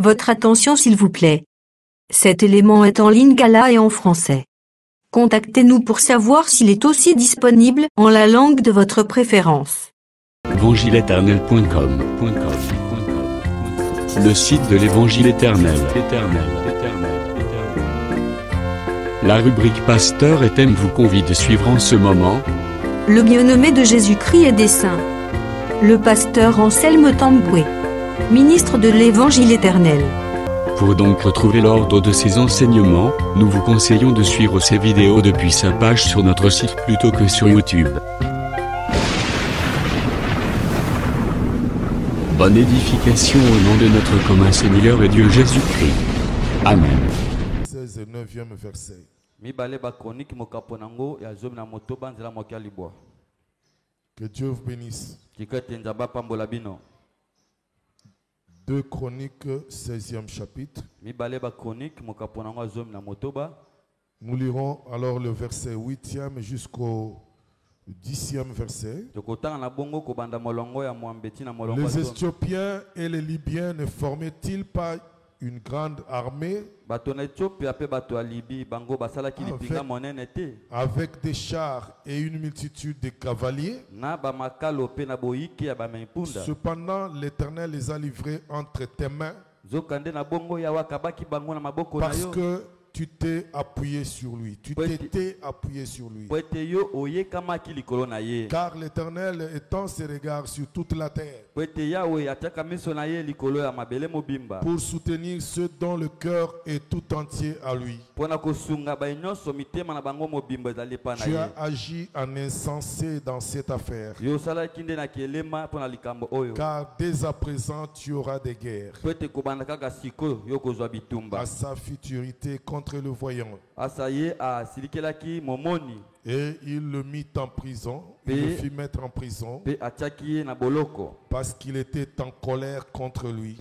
Votre attention s'il vous plaît. Cet élément est en lingala et en français. Contactez-nous pour savoir s'il est aussi disponible en la langue de votre préférence. Évangileéternel.com. Le site de l'Évangile éternel. La rubrique Pasteur et thème vous convie de suivre en ce moment Le bien-aimé de Jésus-Christ et des saints. Le pasteur Anselme Tamboué, ministre de l'Évangile éternel. Pour donc retrouver l'ordre de ces enseignements, nous vous conseillons de suivre ces vidéos depuis sa page sur notre site plutôt que sur YouTube. Bonne édification au nom de notre commun Seigneur et Dieu Jésus-Christ. Amen. 16 et 9e verset. Que Dieu vous bénisse. 2 Chroniques, 16e chapitre. Nous lirons alors le verset 8e jusqu'au 10e verset. Les Éthiopiens et les Libyens ne formaient-ils pas une grande armée avec des chars et une multitude de cavaliers? Cependant, l'Éternel les a livrés entre tes mains parce que tu t'es appuyé sur lui. Tu t'étais appuyé sur lui. Car l'Éternel étend ses regards sur toute la terre pour soutenir ceux dont le cœur est tout entier à lui. Tu as agi en insensé dans cette affaire. Car dès à présent tu auras des guerres. À sa futurité contre le voyant. Et il le mit en prison, il le fit mettre en prison parce qu'il était en colère contre lui.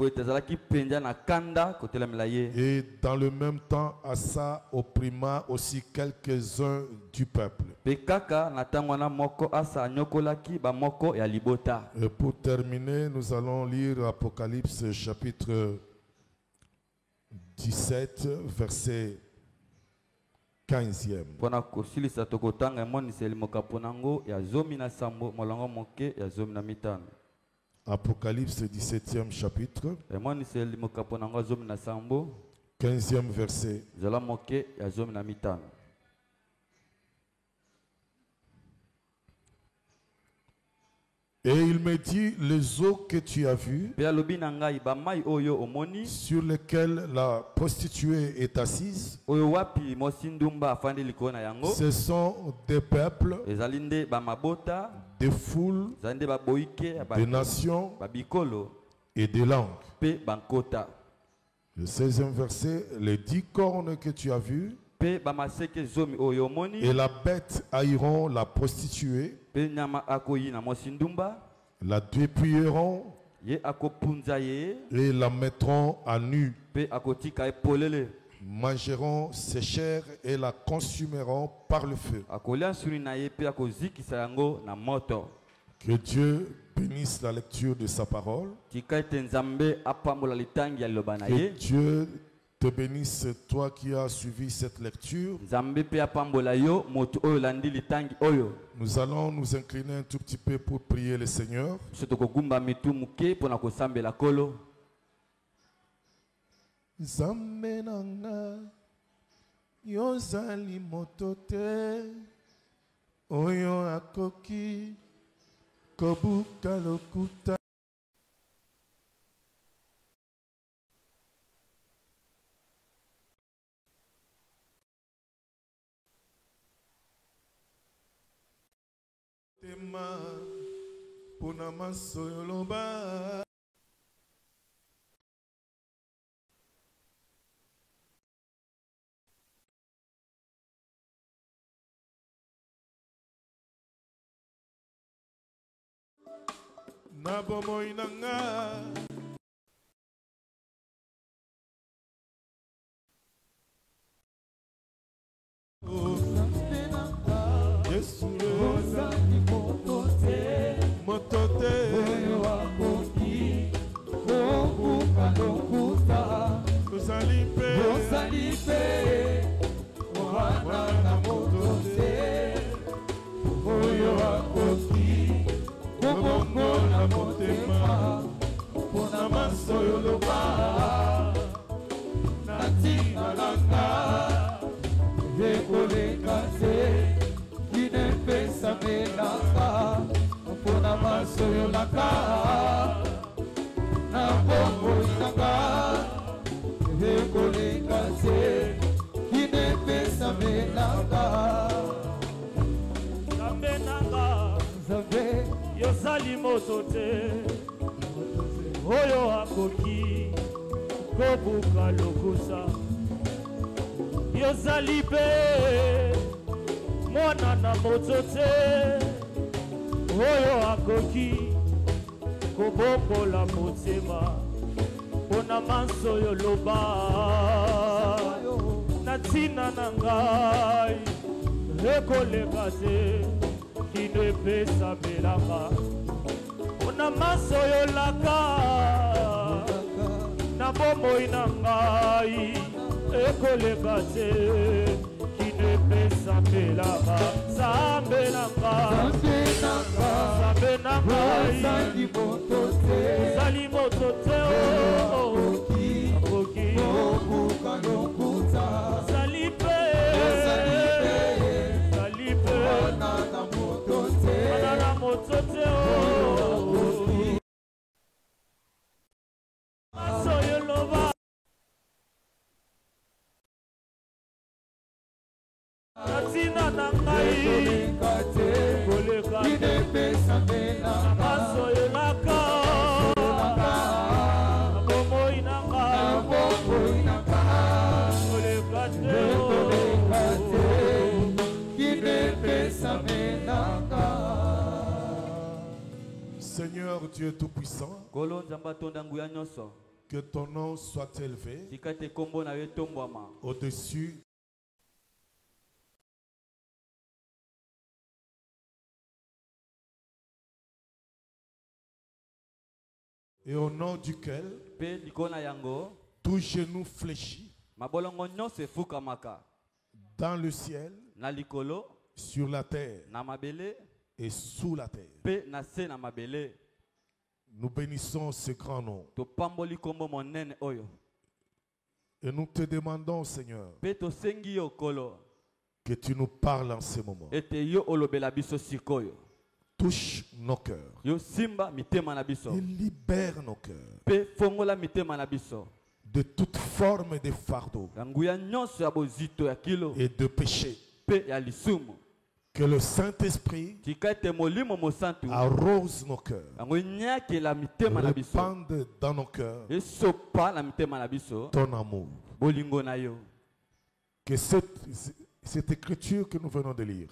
Et dans le même temps, Asa opprima aussi quelques-uns du peuple. Et pour terminer, nous allons lire Apocalypse chapitre 17, verset 15e. Apocalypse 17e chapitre, 15e verset. Et il me dit, les eaux que tu as vues, sur lesquelles la prostituée est assise, ce sont des peuples, des foules, des nations et des langues. Le 16e verset, les 10 cornes que tu as vues, et la bête haïront la prostituée, la dépouilleront et la mettront à nu, mangeront ses chairs et la consumeront par le feu. Que Dieu bénisse la lecture de sa parole. Que Dieu te bénisse, toi qui as suivi cette lecture. Nous allons nous incliner un tout petit peu pour prier le Seigneur. Nzambe nanga yozali motote oyo akoki kobuka lokuta. Tema pona masoyoloba. Nabomo inanga. Yesu motote loba natina langa ekoleka te kinepesa melaka mpona masoyolaka na bongo inanga ekoleka te kinepesa melaka Zambe nanga Zambe yozali moto te oyo akoki kobuka lokusa yozali pe mwana na moto te oyo akoki kobombola motema mpona manso yoloba na ntina na ngai ekoleka te kino epesa melaka mpona manso yolaka na bomoi na ngai ekoleka te kino epesa melaka Zambe na ngai ozali moto te akoki kobuka lokuta ozali pe wana na moto te maso yoloba natina na ngai koleka kinepesa melaka maso yolaka bomoi na ngai koleka te kinepesa melaka. Seigneur Dieu Tout-Puissant, que ton nom soit élevé au-dessus et au nom duquel tout genou fléchit dans le ciel, sur la terre et sous la terre. Nous bénissons ce grand nom. Et nous te demandons, Seigneur, que tu nous parles en ce moment. Touche nos cœurs. Et libère nos cœurs de toute forme de fardeau et de péché. Que le Saint-Esprit arrose nos cœurs, répande dans nos cœurs ton amour. Que cette écriture que nous venons de lire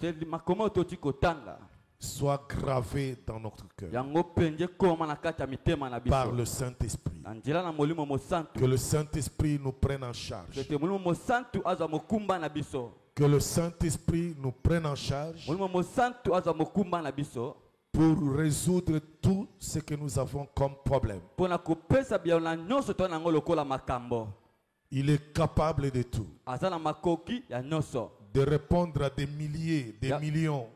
soit gravée dans notre cœur par le Saint-Esprit. Que le Saint-Esprit nous prenne en charge. Que le Saint-Esprit nous prenne en charge pour résoudre tout ce que nous avons comme problème. Il est capable de tout. De répondre à des milliers, des millions.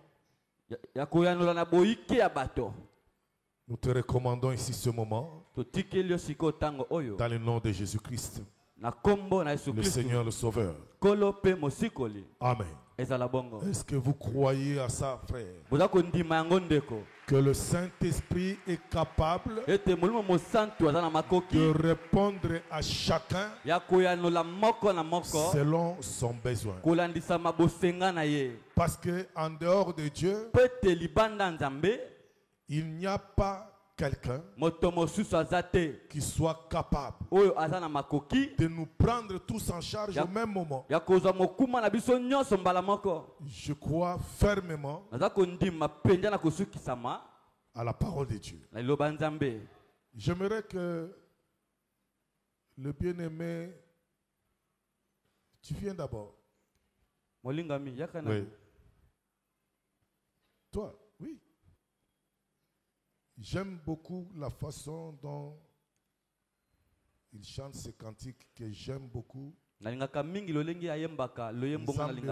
Nous te recommandons ici ce moment dans le nom de Jésus-Christ, le Seigneur, le Sauveur. Amen. Est-ce que vous croyez à ça, frère? Que le Saint-Esprit est capable de répondre à chacun selon son besoin. Parce qu'en dehors de Dieu, il n'y a pas quelqu'un qui soit capable de nous prendre tous en charge au même moment. Je crois fermement à la parole de Dieu. J'aimerais que le bien-aimé, tu viens d'abord. Oui. Toi, oui. J'aime beaucoup la façon dont il chante ces cantiques que j'aime beaucoup. Zambe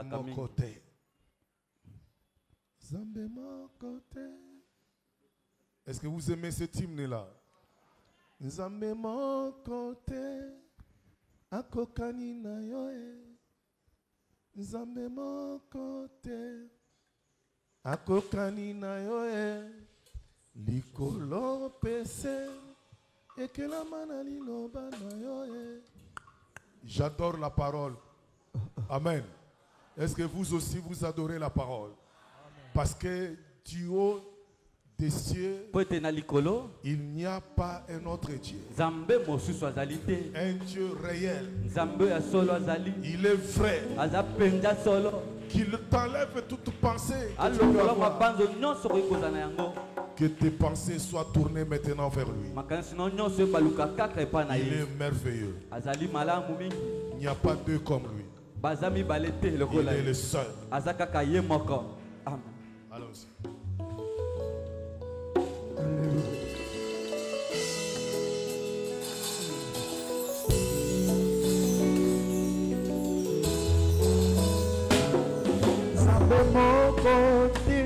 mon côté. Zambe mon côté. Est-ce que vous aimez cet hymne-là? Nzambe moko te akokani na yo e. Nzambe moko te akokani na yo e. Likolo pese ekelama na liloba na yo e. J'adore la parole. Amen. Est-ce que vous aussi vous adorez la parole? Parce que du haut des cieux, il n'y a pas un autre Dieu. Un Dieu réel. Il est vrai. Qu'il t'enlève toute pensée. Que tes pensées soient tournées maintenant vers lui. Il est merveilleux. Il n'y a pas deux comme lui. Il est le seul. Allons-y. Nzambe moko te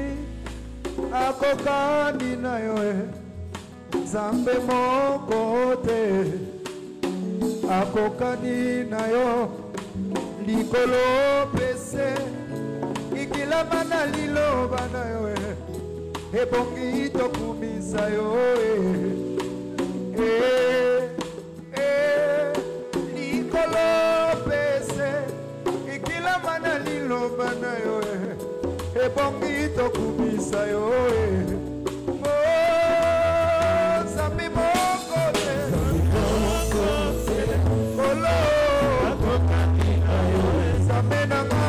akokani na yo e. Nzambe moko te akokani na yo. Likolo pese ikilama na liloba na yo e. Ebongi tokumisa yo likolo pese ikilama na liloba na yo ebongi tokumisa yo Nzambe moko te kolo Nzambe nanga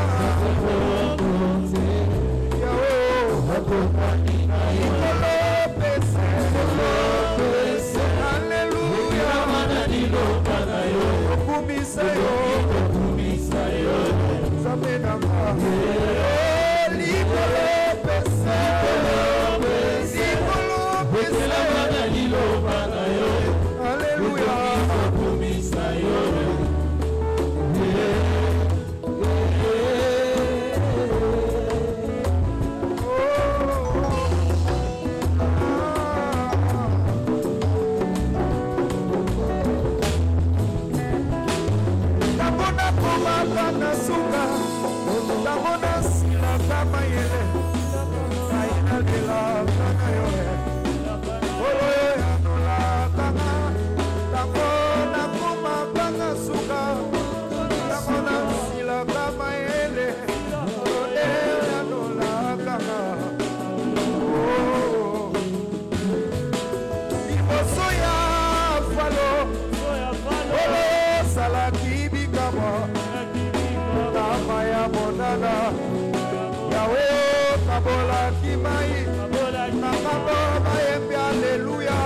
Alléluia.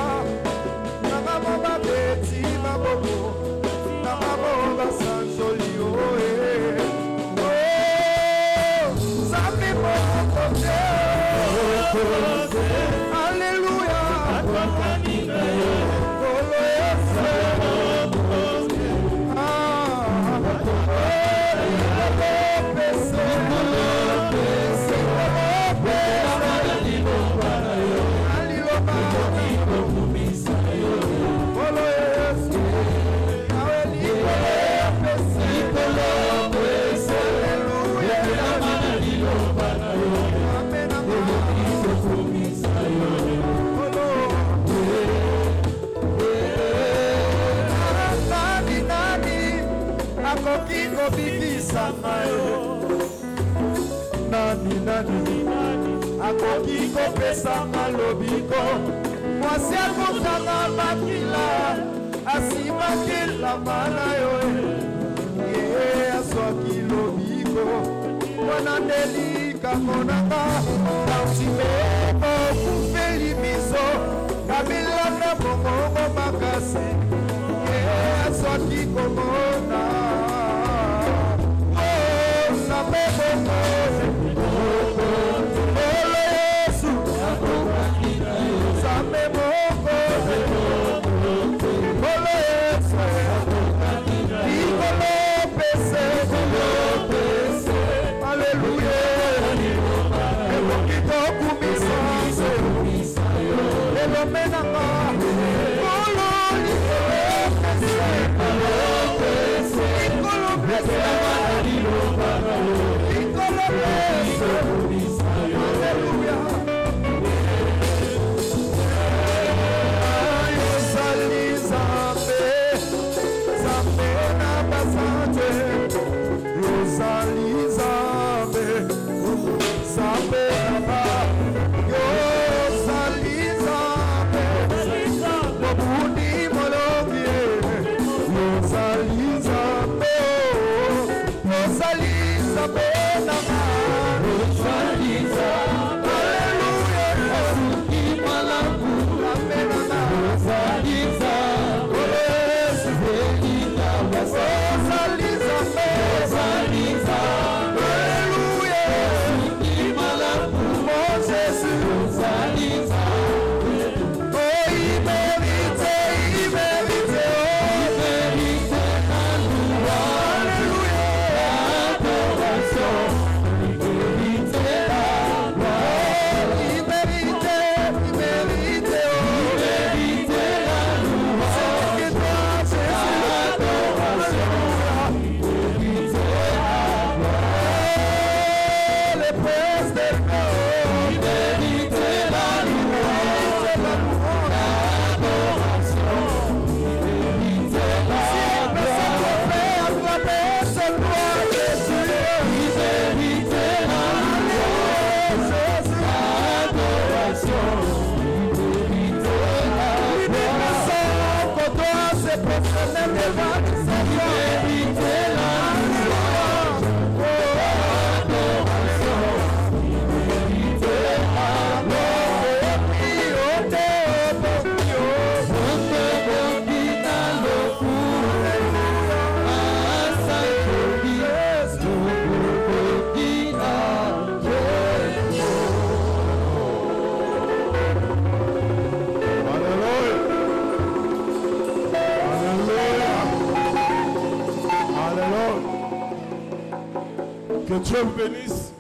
Que Dieu vous bénisse.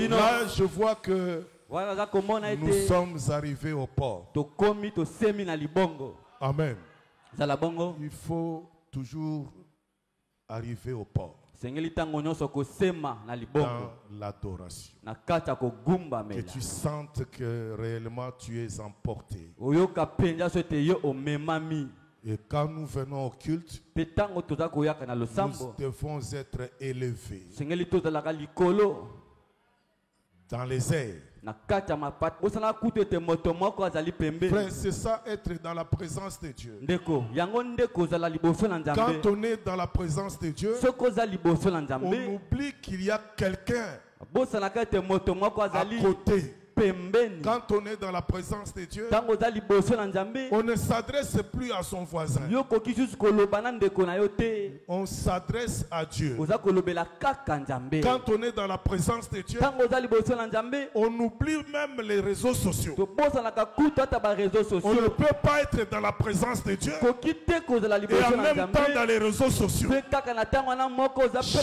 Là, je vois que nous sommes arrivés au port. Amen. Il faut toujours arriver au port. Dans l'adoration. Que tu sentes que réellement tu es emporté. Et quand nous venons au culte, nous devons être élevés dans les airs. Frère, c'est ça, être dans la présence de Dieu. Quand on est dans la présence de Dieu, on oublie qu'il y a quelqu'un à côté. Quand on est dans la présence de Dieu, on ne s'adresse plus à son voisin. On s'adresse à Dieu. Quand on est dans la présence de Dieu, on oublie même les réseaux sociaux. On ne peut pas être dans la présence de Dieu et en même temps dans les réseaux sociaux.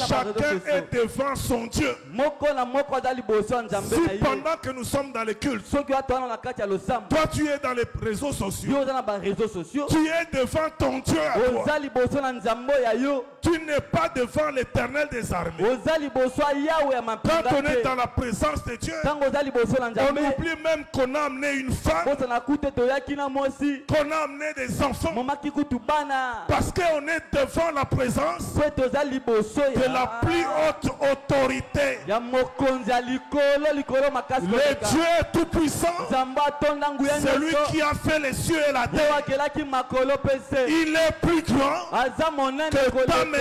Chacun est devant son Dieu. Si pendant que nous sommes dans les cultes, toi tu es dans les réseaux sociaux, tu es devant ton Dieu à toi. Tu n'es pas devant l'Éternel des armées. Quand on est dans la présence de Dieu, on oublie même qu'on a amené une femme, qu'on a amené des enfants, parce qu'on est devant la présence de la plus haute autorité. Le Dieu tout-puissant, c'est lui qui a fait les cieux et la terre. Il est plus grand que ta maison.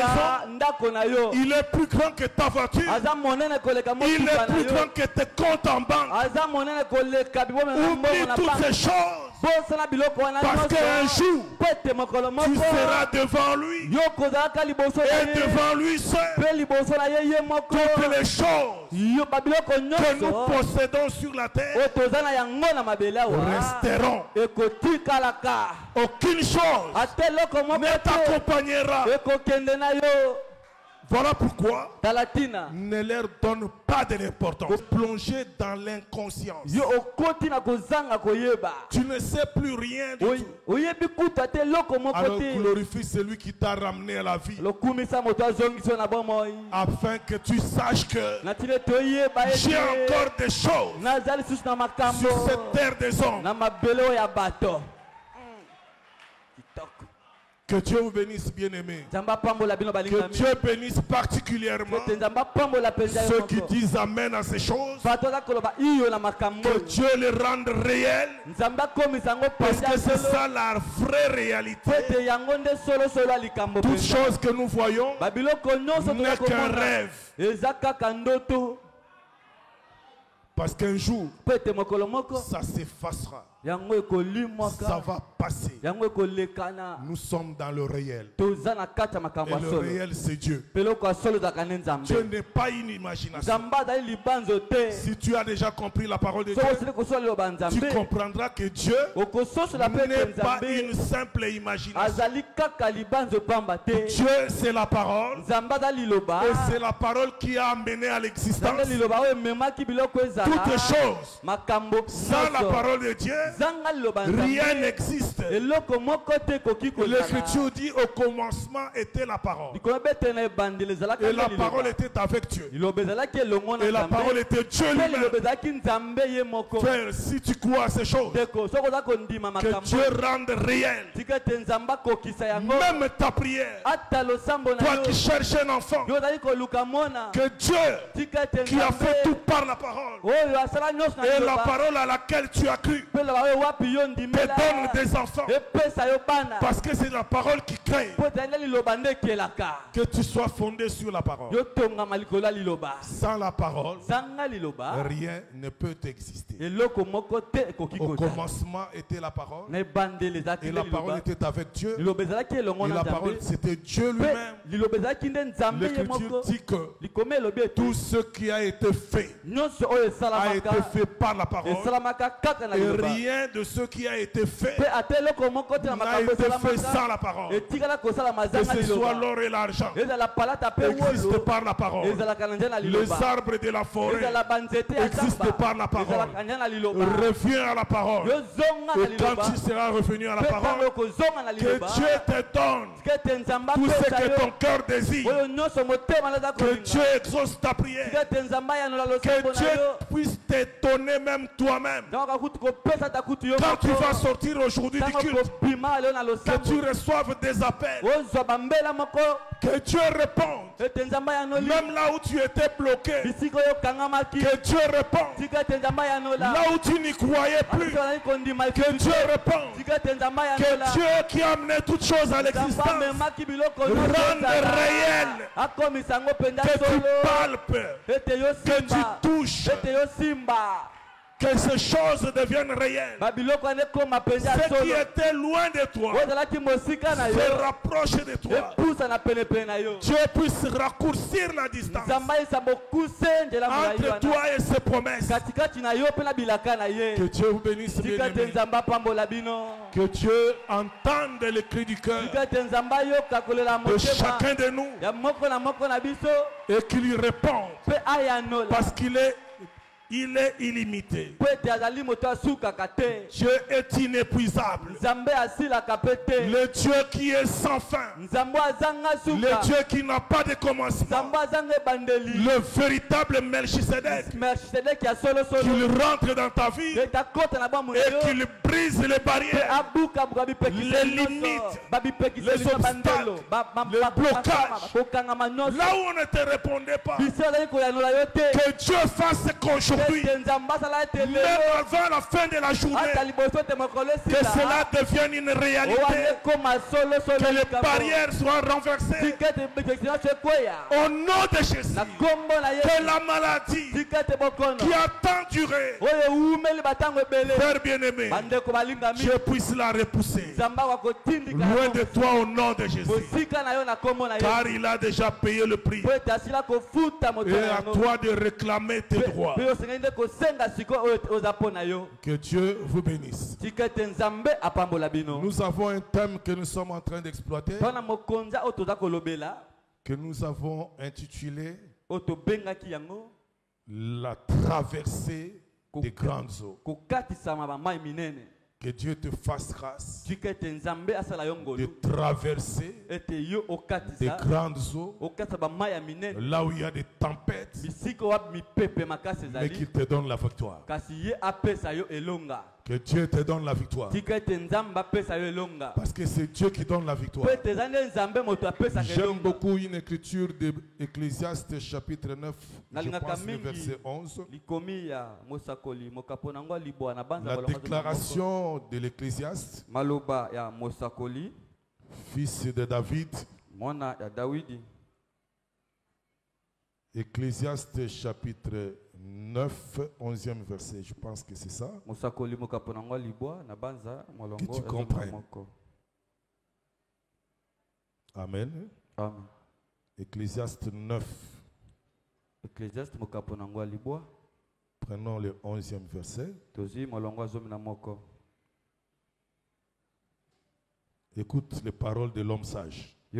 Il est plus grand que ta voiture. Il est plus grand que tes comptes en banque. Oublie toutes ces choses. Parce qu'un jour, tu seras devant lui. Et devant lui seul, toutes les choses que nous possédons sur la terre resteront. Aucune chose ne t'accompagnera. Voilà pourquoi ne leur donne pas de l'importance. Plonger dans l'inconscience. Tu ne sais plus rien du tout. Alors glorifie celui qui t'a ramené à la vie. Afin que tu saches que j'ai encore des choses sur cette terre des hommes. Que Dieu vous bénisse, bien-aimés. Que Dieu bénisse particulièrement ceux qui disent Amen à ces choses. Que Dieu les rende réels. Parce que c'est ça la vraie réalité. Toute chose que nous voyons n'est qu'un rêve. Parce qu'un jour, ça s'effacera. Ça va passer. Nous sommes dans le réel. Et le réel, c'est Dieu. Dieu n'est pas une imagination. Si tu as déjà compris la parole de Dieu, tu comprendras que Dieu n'est pas une simple imagination. Dieu, c'est la parole. Et c'est la parole qui a amené à l'existence toutes choses. Sans la parole de Dieu, rien n'existe. L'Écriture dit au commencement était la parole. Et la parole était avec Dieu. Et la parole était Dieu lui-même. Frère, si tu crois à ces choses, que Dieu rende réel même ta prière. Toi qui cherches un enfant, que Dieu qui a fait tout par la parole et la parole à laquelle tu as cru te donne des enfants. Parce que c'est la parole qui crée. Que tu sois fondé sur la parole. Sans la parole, rien ne peut exister. Au commencement était la parole. Et la parole était avec Dieu. Et la parole c'était Dieu lui-même. L'Écriture dit que tout ce qui a été fait a été fait par la parole. Et rien de ce qui a été fait n'a été fait sans la parole. Que ce soit l'or et l'argent existe par la parole. Les arbres de la forêt existent par la parole. Reviens à la parole. Et quand tu seras revenu à la parole, que Dieu te donne tout ce que ton cœur désire. Que Dieu exauce ta prière. Que Dieu puisse t'étonner même toi-même. Quand tu vas sortir aujourd'hui du culte, que tu reçoives des appels, que Dieu réponde. Même là où tu étais bloqué, que Dieu réponde. Là où tu n'y croyais plus, que Dieu réponde. Que Dieu qui a amené toutes choses à l'existence rende réel. Que tu palpes, que tu touches, que ces choses deviennent réelles. Ce qui était loin de toi se rapproche de toi. Dieu puisse raccourcir la distance entre toi et ses promesses. Que Dieu vous bénisse, bien-aimés. Que Dieu entende les cris du cœur de chacun de nous et qu'il lui réponde, parce qu'il est illimité. Dieu est inépuisable. Le Dieu qui est sans fin. Le Dieu qui n'a pas de commencement. Le véritable Melchisedec. Qu'il rentre dans ta vie et qu'il brise les barrières, les limites, les obstacles, les blocages. Là où on ne te répondait pas, que Dieu fasse qu'aujourd'hui, même avant la fin de la journée, que cela devienne une réalité, que les barrières soient renversées au nom de Jésus, que la maladie qui a tant duré, Père bien-aimé, Dieu puisse la repousser loin de toi au nom de Jésus, car il a déjà payé le prix, et à toi de réclamer tes droits. Que Dieu vous bénisse. Nous avons un thème que nous sommes en train d'exploiter, que nous avons intitulé la traversée des grandes eaux. Que Dieu te fasse grâce de traverser des grandes eaux, là où il y a des tempêtes, mais qu'il te donne la victoire. Que Dieu te donne la victoire. Parce que c'est Dieu qui donne la victoire. J'aime beaucoup une écriture d'Ecclésiaste chapitre 9, je pense le verset 11. La déclaration de l'Ecclésiaste, fils de David. Ecclésiaste chapitre 9, 11e verset, je pense que c'est ça. Que tu comprennes. Amen. Amen. Ecclésiaste 9. Prenons le 11e verset. Écoute les paroles de l'homme sage. À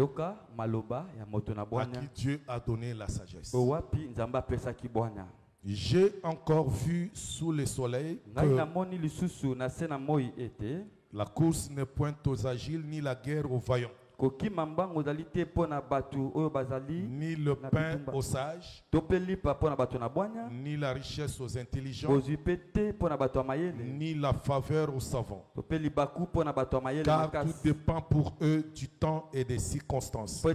qui Dieu a donné la sagesse. J'ai encore vu sous le soleil que la course n'est point aux agiles, ni la guerre aux vaillants, ni le pain aux sages, ni la richesse aux intelligents, ni la faveur aux savants. Car tout dépend pour eux du temps et des circonstances.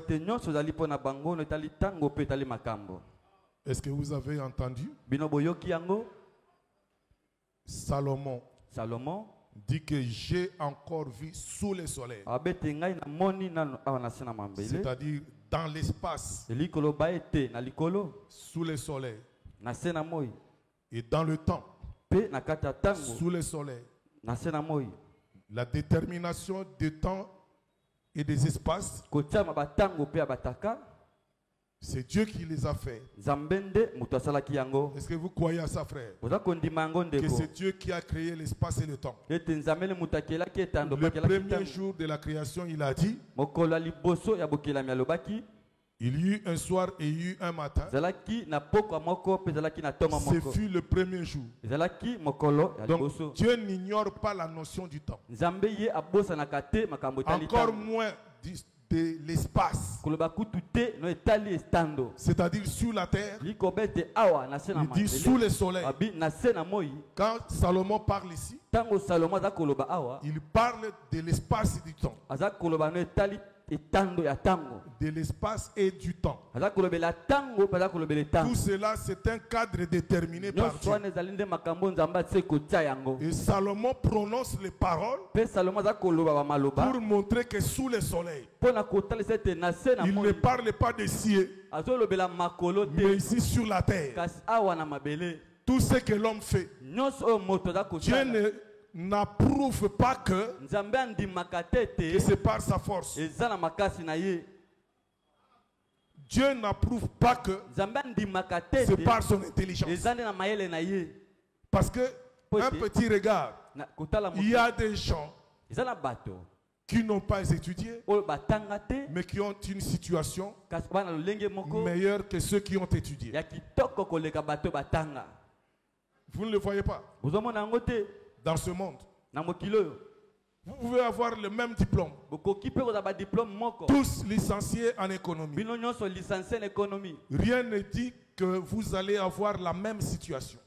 Est-ce que vous avez entendu? Salomon dit que j'ai encore vu sous le soleil. C'est-à-dire dans l'espace, sous le soleil, et dans le temps, sous le soleil. La détermination des temps et des espaces, c'est Dieu qui les a fait. Est-ce que vous croyez à ça, frère? Que c'est Dieu qui a créé l'espace et le temps. Le premier jour de la création, il a dit, il y eut un soir et il y eut un matin. Ce fut le premier jour. Donc Dieu n'ignore pas la notion du temps. Encore moins de l'espace. C'est-à-dire sur la terre. Il dit sous le soleil. Quand Salomon parle ici, il parle de l'espace et du temps. De l'espace et du temps. Tout cela, c'est un cadre déterminé par Dieu. Et Salomon prononce les paroles pour montrer que sous le soleil, il ne parle pas de ciel, mais ici sur la terre. Tout ce que l'homme fait, Dieu n'approuve pas que c'est par sa force. Dieu n'approuve pas que c'est par son intelligence. Parce que un petit regard, il y a des gens qui n'ont pas étudié, mais qui ont une situation meilleure que ceux qui ont étudié. Vous ne le voyez pas? Dans ce monde, vous pouvez avoir le même diplôme, tous licenciés en économie. Rien ne dit que vous allez avoir la même situation.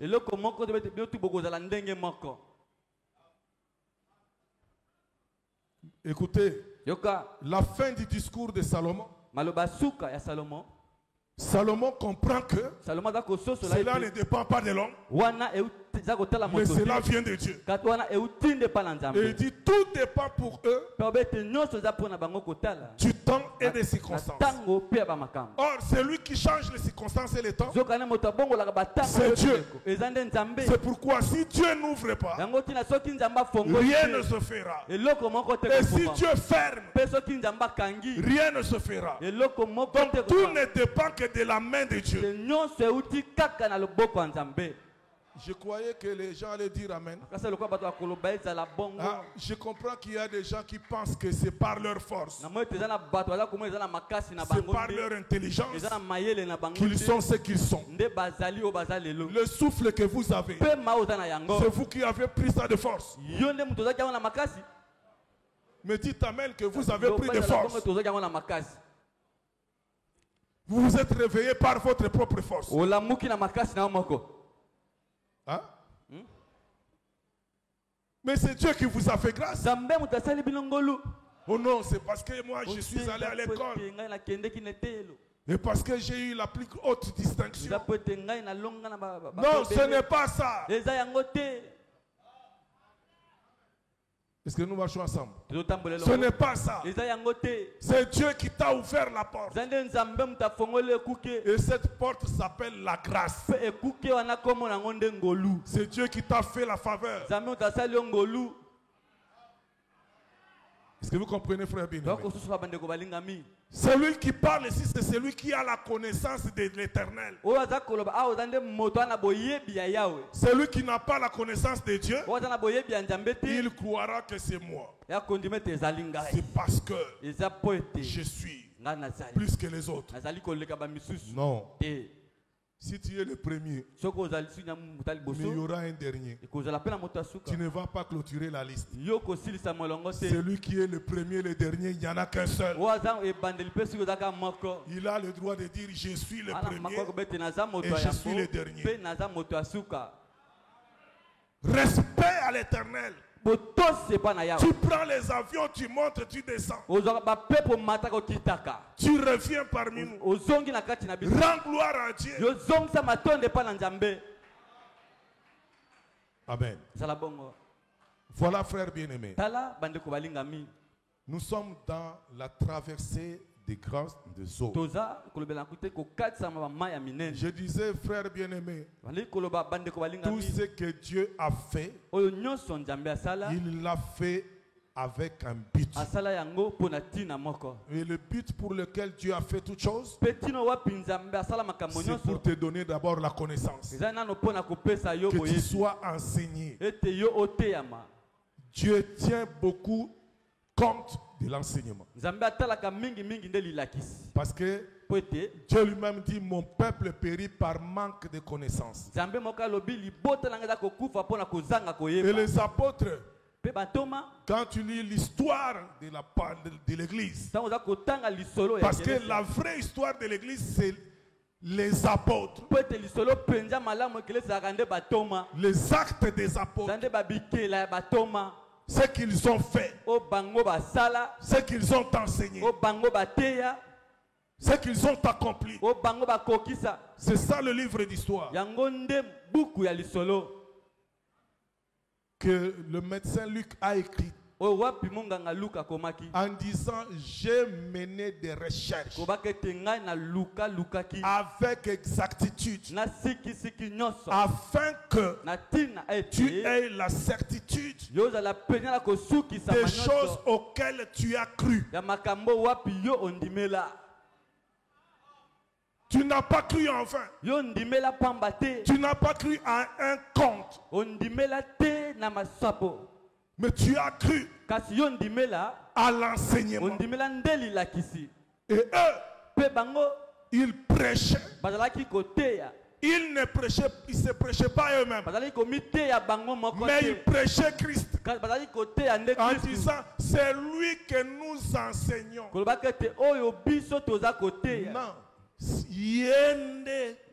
Écoutez, la fin du discours de Salomon, Salomon comprend que cela ne dépend pas de l'homme, mais cela vient de Dieu. Et il dit tout dépend pour eux du temps et des circonstances. Or, c'est lui qui change les circonstances et les temps. C'est Dieu. C'est pourquoi si Dieu n'ouvre pas, rien ne se fera. Et si Dieu ferme, rien ne se fera. Donc tout ne dépend que de la main de Dieu. Je croyais que les gens allaient dire Amen. Je comprends qu'il y a des gens qui pensent que c'est par leur force, c'est par leur intelligence qu'ils sont ce qu'ils sont. Le souffle que vous avez, c'est vous qui avez pris ça de force. Mais dites Amen que vous avez pris de force. Vous vous êtes réveillé par votre propre force. Hein? Mais c'est Dieu qui vous a fait grâce. Nzambe mutasali binongolu. Oh non, c'est parce que moi je suis allé à l'école. Et parce que j'ai eu la plus haute distinction. Non, ce n'est pas ça. Est-ce que nous marchons ensemble? Ce n'est pas ça. C'est Dieu qui t'a ouvert la porte. Et cette porte s'appelle la grâce. C'est Dieu qui t'a fait la faveur. Est-ce que vous comprenez, frère bien-aimé? Celui qui parle ici, c'est celui qui a la connaissance de l'éternel. Celui qui n'a pas la connaissance de Dieu, il croira que c'est moi. C'est parce que je suis plus que les autres. Non. Si tu es le premier, mais il y aura un dernier. Tu ne vas pas clôturer la liste. Celui qui est le premier, le dernier, il n'y en a qu'un seul. Il a le droit de dire je suis le premier et je suis le dernier. Respect à l'éternel. Tu prends les avions, tu montes, tu descends. Tu reviens parmi nous. Rends gloire à Dieu. Amen. Voilà, frère bien-aimé. Nous sommes dans la traversée des grandes eaux. Je disais, frère bien-aimé, tout ce que Dieu a fait, il l'a fait avec un but. Et le but pour lequel Dieu a fait toutes choses, c'est pour te donner d'abord la connaissance, que tu sois enseigné. Dieu tient beaucoup compte de l'enseignement. Parce que Dieu lui-même dit mon peuple périt par manque de connaissance. Et les apôtres, quand tu lis l'histoire de l'église, parce que la vraie histoire de l'église c'est les apôtres, les actes des apôtres, ce qu'ils ont fait, ce qu'ils ont enseigné, ce qu'ils ont accompli. C'est ça le livre d'histoire que le médecin Luc a écrit en disant j'ai mené des recherches avec exactitude afin que tu aies la certitude des choses auxquelles tu as cru. Tu n'as pas cru en vain. Tu n'as pas cru à un conte. Mais tu as cru à l'enseignement. Et eux, ils prêchaient. Ils ne se prêchaient pas eux-mêmes. Mais ils prêchaient Christ. En disant, c'est lui que nous enseignons. Non.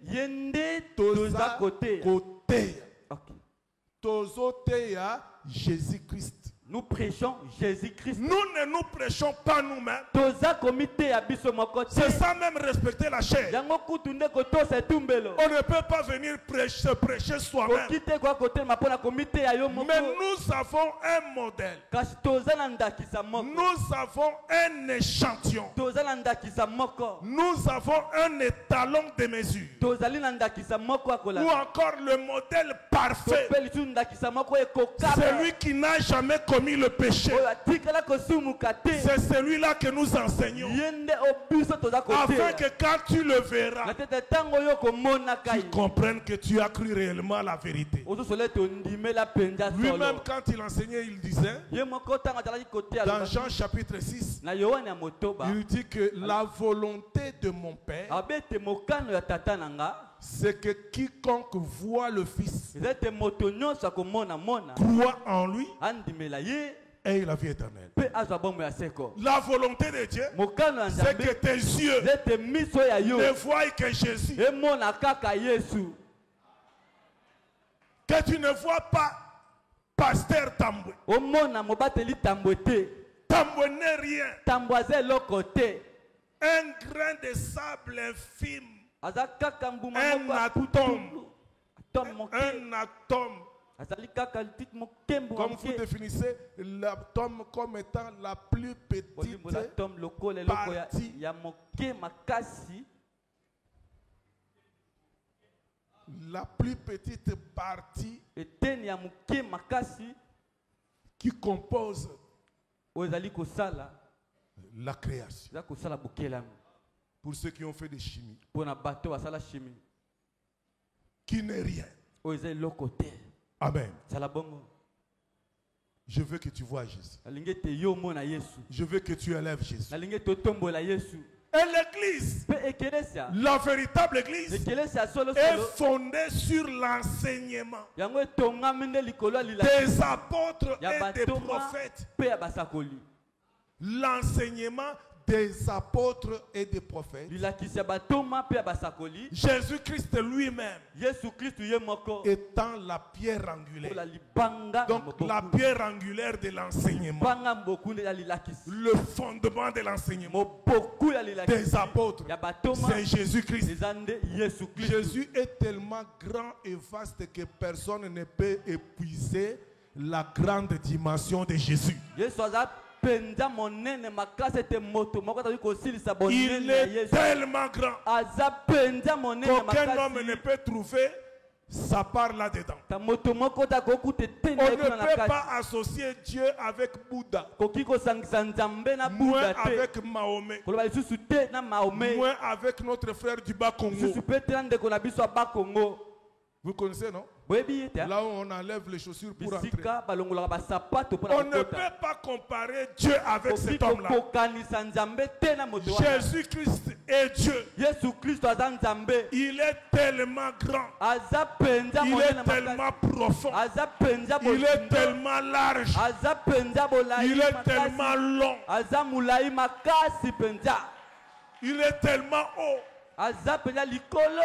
Yende toza kote. Tozoteya Jésus-Christ. Nous prêchons Jésus-Christ. Nous ne nous prêchons pas nous-mêmes. C'est ça même respecter la chair. On ne peut pas venir se prêcher soi-même. Mais nous avons un modèle. Nous avons un échantillon. Nous avons un étalon de mesure. Ou encore le modèle parfait. Celui qui n'a jamais commis le péché. C'est celui-là que nous enseignons. Afin que quand tu le verras, tu comprennes que tu as cru réellement à la vérité. Lui-même quand il enseignait, il disait dans Jean chapitre 6, il dit que la volonté de mon Père, c'est que quiconque voit le Fils croit en lui et la vie éternelle. La volonté de Dieu, c'est que tes yeux ne voient que Jésus. Que tu ne vois pas Pasteur Tambwe. omona mobateli tambwe te Tambwe n'est rien. tambwe aza eloko te Un grain de sable infime. aza kaka mbuma Un moko ya atome. putulu. Atome moke Un atome. azali kaka litiki mokembo Comme vous définissez l'atome comme étant la plus petite olimbo la atome lokola eloko partie. ya moke makasi La plus petite partie eteni ya moke makasi qui compose oyo ezali kosala la création. eza kosala bokelami Pour ceux qui ont fait des chimies. mpona bato basala chimie Qui n'est rien. oyo eza eloko te Amen. zala bongo Je veux que tu vois Jésus. nalingi ete yo omona yesu Je veux que tu élèves Jésus. nalingi ete otombola yesu Et l'église, mpe ekelesa la véritable église, ekelesa ya est solosolo fondée sur l'enseignement yango etongami nde likolo ya des lilakisi apôtres ya et des bantoma prophètes. mpe ya basakoli L'enseignement des apôtres et des prophètes. lilakisi ya bantoma mpe ya basakoli Jésus-Christ lui-même yesu kristu ye moko étant la pierre ola angulaire. libanga Donc la pierre angulaire de l'enseignement. libanga moboku nde ya lilakisi Le fondement de l'enseignement moboku ya des lilakisi apôtres. ya bantoma C'est Jésus-Christ. eza nde yesu kristu Jésus est tellement grand et vaste que personne ne peut épuiser la grande dimension de Jésus. yesu aza penza monene makasi ete moto moko azali kosilisa Il bonene ya est yesu tellement grand aza penza monene qu'aucun homme ne makasi peut trouver sa part là-dedans. ta moto moko ta kokuta te On na ne kuna na peut kati pas associer Dieu avec Bouddha, koki kosangisa nzambe na moins buda te avec Mahomet, koloba lisusu te na maome moins avec notre frère du Bas-Congo. lisusu mpe te na ndeko na biso ya bakongo Vous connaissez, non? boyebi ye te Là où on enlève les chaussures pour entrer. bisika balongolaka basapato mpo On na ne kokota peut pas comparer Dieu avec koki cet homme-là. kokokanisa nzambe te na moto wana Jésus-Christ est Dieu. yesu kristo aza nzambe Il est tellement grand. aza penza Il monene est makasi tellement profond. aza penza Il est bozindo tellement large. aza penza bolai Il est makasi tellement long. aza molai makasi penza Il est tellement haut aza penza likolo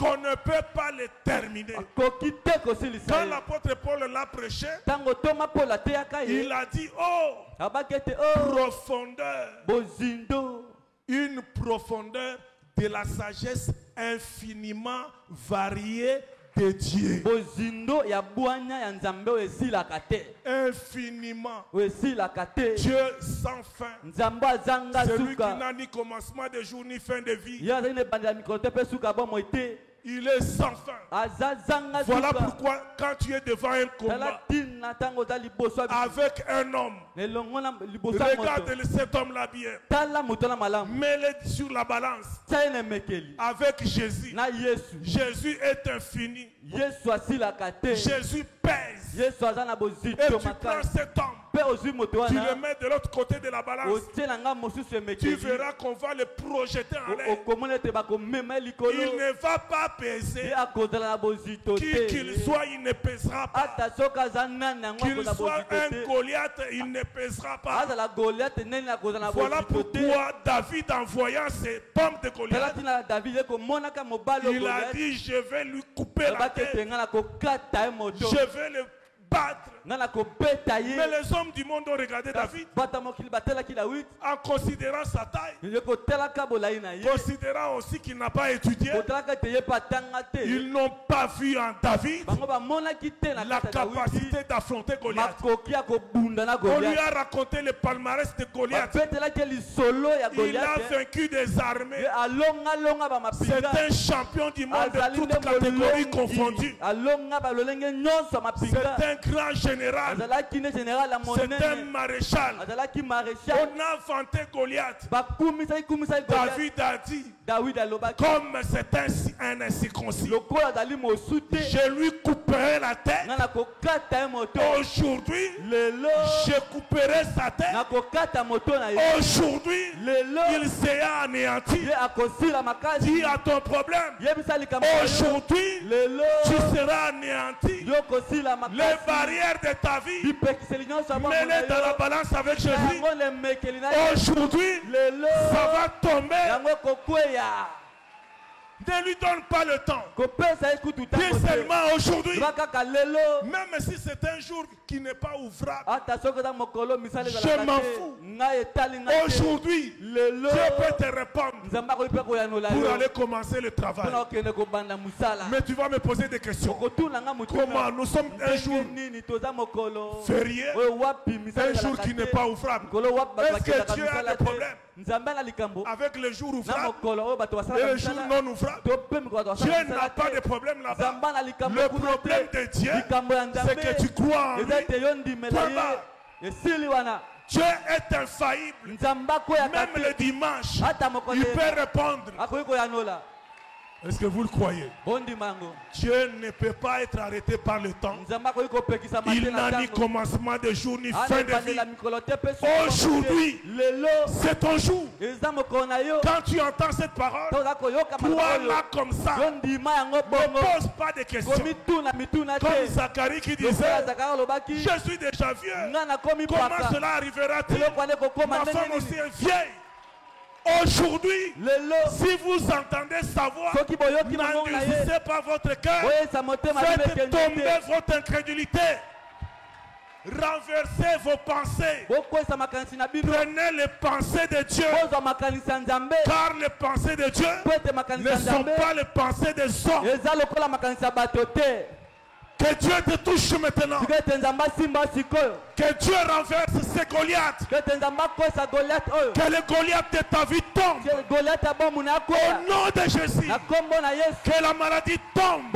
qu'on ne peut pas le terminer. akoki te kosilisa Quand ye l'apôtre Paul l'a prêché, ntango toma mpola ateyaka il ye a dit, oh, abaki ete o profondeur, bozindo une profondeur de la sagesse infiniment variée de Dieu. bozindo ya bwanya ya nzambe oyo esilaka te Infiniment. oyo esilaka te Dieu sans fin. nzambe azanga Celui qui suka n'a ni commencement de jour ni fin de vie. ye azali na ebandela mikolo te mpe suka bomoi te Il est sans fin. aza zanga Voilà suka pourquoi quand tu es devant un tala combat ntina ntango oza liboso ya biso avec un homme, elongo na liboso ya moto regarde cet homme-là bien. tala moto na malamu Mets-le sur la balance tia ye na emekeli avec Jésus. na yesu Jésus est infini. yesu asilaka te Jésus pèse. yesu aza na Et bozito tu prends makasi cet homme, mpe ozwi moto tu le wana mets de l'autre côté de la balance. otie na nga mosusu Tu emekeli verras qu'on va le projeter en l'air. okomona ete bakomema ye likolo Il ne va pas ye peser. akozala na bozito Qui qu'il te soit, il ne pèsera pas. ata soki aza nani yango Qu'il akozala soit bozito un te Goliath, il ne pèsera pas. azala goliate neni akozala na Voilà bozito te pourquoi David, en voyant ses pommes de tala Goliath, ntina na davide komonaka mobali il a dit, je vais lui couper la alobaki ete tête. nga na kokata ye moto Je vais le battre. nga na kobeta Mais ye les hommes du monde ont regardé David bata mokili batelaki dawidi en considérant sa taille, ye kotelaka bolai na ye considérant aussi qu'il n'a pas étudié. kotelaka ete ye mpe atanga te Ils n'ont pas vu en David bango bamonaki te na la kati ya dawidi capacité d'affronter Goliath. makoki ya kobunda na On lui goliate a raconté le palmarès de Goliath. bapetelaki lisolo ya Il a goliate vaincu des ye armées. alongalonga C'est bamapinga un champion du monde de azali toutes nde catégories molongi confondues. alonga balolenge nyonso ya mapinga C'est un grand général. azalaki ne général ya C'est un monene maréchal. azalaki maréchal On a vanté Goliath. bakumisaki goliate David a dit, dawidi alobaki comme c'est un incirconcis, lokola azali mosu te je lui couperai la tête. nga na kokata ye moto Aujourd'hui, lelo je couperai sa tête. na kokata moto na ye Aujourd'hui, lelo il sera anéanti. ye akosila makasi Dis à ton problème. yebisa likambo na yo. Aujourd'hui, lelo tu seras anéanti. yo kosila Les makasi barrières de ta vie, bipekiseli nyonso ya bomoi na mets-les dans la yo balance avec Jésus. yango lemekeli na ye Aujourd'hui, lelo ça va tomber yango ekokweya Ne lui donne pas le temps. Dis seulement aujourd'hui. Même si c'est un jour qui n'est pas ouvrable, je m'en fous. Aujourd'hui, Dieu peut te répondre pour aller commencer le travail. Mais tu vas me poser des questions. Comment nous sommes un jour férié, un jour qui n'est pas ouvrable? Est-ce que Dieu a des problèmes avec le jour ouvrable et le jour non ouvrable? Dieu n'a pas de problème là-bas. Le problème de Dieu, c'est que tu crois en lui. Dieu est infaillible. Même le dimanche, il peut répondre. Est-ce que vous le croyez? Dieu ne peut pas être arrêté par le temps. Il n'a ni commencement de jour ni fin de vie. Aujourd'hui, c'est ton jour. Quand tu entends cette parole, crois-la comme ça. Ne pose pas de questions. Comme Zacharie qui disait, je suis déjà vieux. Comment cela arrivera-t-il? Ma femme aussi est vieille. Aujourd'hui, si vous entendez sa voix, n'endurcissez pas votre cœur, faites tomber votre incrédulité, renversez vos pensées, prenez les pensées de Dieu, car les pensées de Dieu ne sont pas les pensées des hommes. Que Dieu te touche maintenant. Que Dieu renverse ces Goliaths. Que le Goliath de ta vie tombe. Au nom de Jésus. Que la maladie tombe.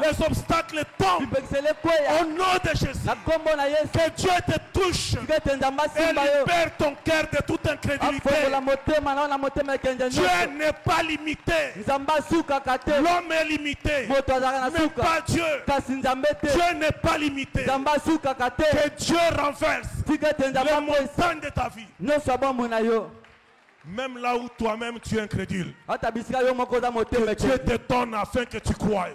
Les obstacles tombent. Au nom de Jésus. Que Dieu te touche. Et libère ton cœur de toute incrédulité. Dieu n'est pas limité. L'homme est limité. Mais pas Dieu. Dieu n'est pas limité. Que Dieu renverse les montagnes de ta vie. Même là où toi-même tu es incrédule. Que Dieu te donne afin que tu croies.